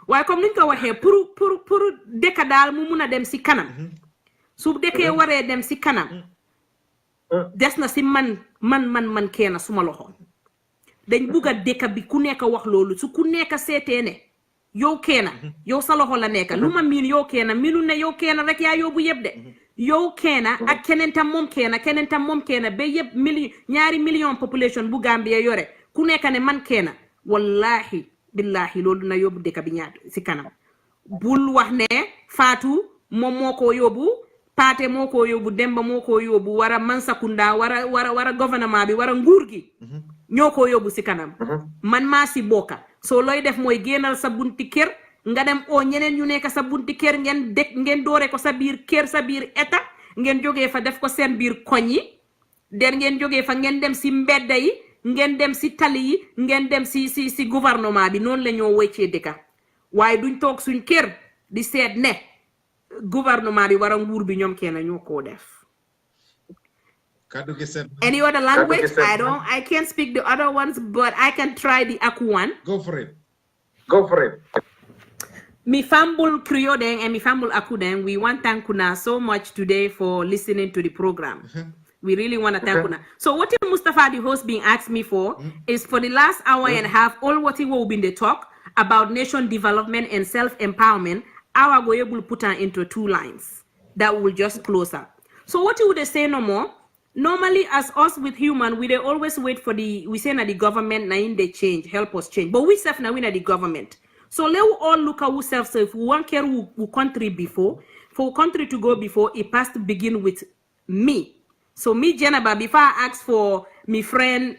waaye comme niñ ko waxee pour dëkk daal mu mun a dem si kanam su dëkkee waree dem si kanam des na si man kenn suma loxo dañ bugg a dëkk bi ku nekk wax loolu su ku nekk seetee ne yow kenn yow sa loxo la nekk lu ma miin yow kenn miinu ne yow kenn rek yaa yóbbu yëpp de yow kenn ak keneen tam moom kenn ba yëpp ñaari million population bu Gambia yore ku nekk ne man kenn wallahi billahi loolu na yóbbu dëkk bi ñaat si kanam bul wax ne Fatou moom moo ko yóbbu Paate moo ko yóbbu Demba moo ko yóbbu wara Mansakunda wara gouvernement bi wara nguur gi ñoo ko yóbbu si kanam man maa si bokka soo looy def mooy génnal sa bunti kër nga dem oo ñeneen ñu nekk sa bunti kër ngeen doore ko sa biir kër sa biir état ngeen jógee fa def ko seen biir koñ yi den ngeen jógee fa ngeen dem si mbedda yi ngeen dem si tali yi ngeen dem si gouvernement bi noonu la ñoo weccee dëkka waaye duñ toog suñ kër di seet ne gouvernement bi wara nguur bi ñoom kenn ñoo koo def Any other language? I can't speak the other ones, but I can try the Aku one. Go for it. Go for it. Mi fambul Creole deng and mi fambul Aku deng. We want thank kuna so much today for listening to the program. We really want to thank kuna. So what Mustafa, the host, being asked me for is for the last hour and a half, all what he will be in the talk about nation development and self-empowerment, I will able to put into 2 lines that will just close up. So what you would say no more? Normally, as us with human, we they always wait for we say that the government na in they change, help us change. But we self now we na the government. So let we all look at ourselves. So if we want care who country before, for country to go before, it has to begin with me. So me, Jenaba, before I ask for my friend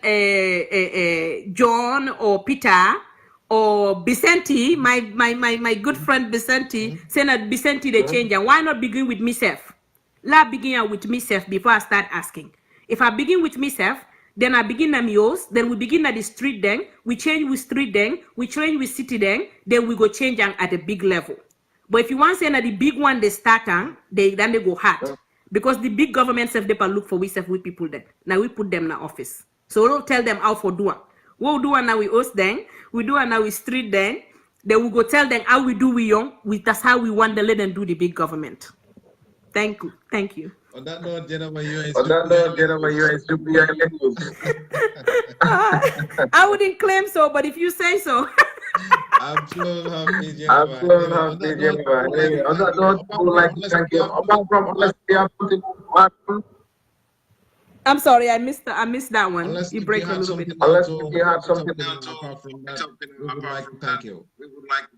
John or Peter or Vicente, my good friend Vicente, saying that Vicente they change, and why not begin with myself? Let begin with myself before I start asking. If I begin with myself, then I begin at yours, then we begin at the street then, we change with street then, we change with city then we go change at a big level. But if you want to say that the big one they start on, then they go hard. Because the big government self they look for we self with people then. Now we put them in the office. So we don't tell them how for doing. What we do now we host then, we do now we street then we go tell them how we do we young, that's how we want to let them do the big government. Thank you. Thank you. On that note, Jennifer, you are I wouldn't claim so, but if you say so. I'm so happy, Jennifer. I'm so happy, Jennifer. On that note, I would like to thank you. Apart from unless you have something to I'm sorry, I missed that one. Unless you if break you a have little bit. something Unless else you have something apart from that, we would like to thank you.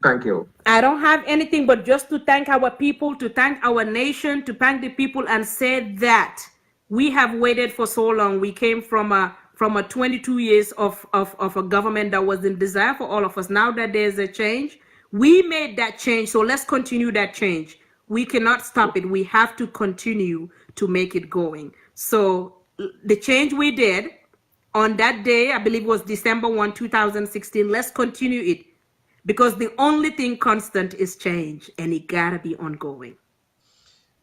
Thank you. I don't have anything but just to thank our people, to thank our nation, to thank the people and say that we have waited for so long. We came from a 22 years of a government that was in desire for all of us. Now that there's a change, we made that change. So let's continue that change. We cannot stop it. We have to continue to make it going. So the change we did on that day, I believe it was December 1, 2016, let's continue it. Because the only thing constant is change, and it gotta be ongoing.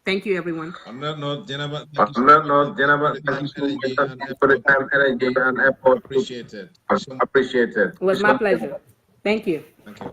Thank you, everyone. On that note, Jennifer, thank you so much for the time, energy, and effort. Appreciate it. Appreciate it. It was my pleasure. Thank you. Thank you.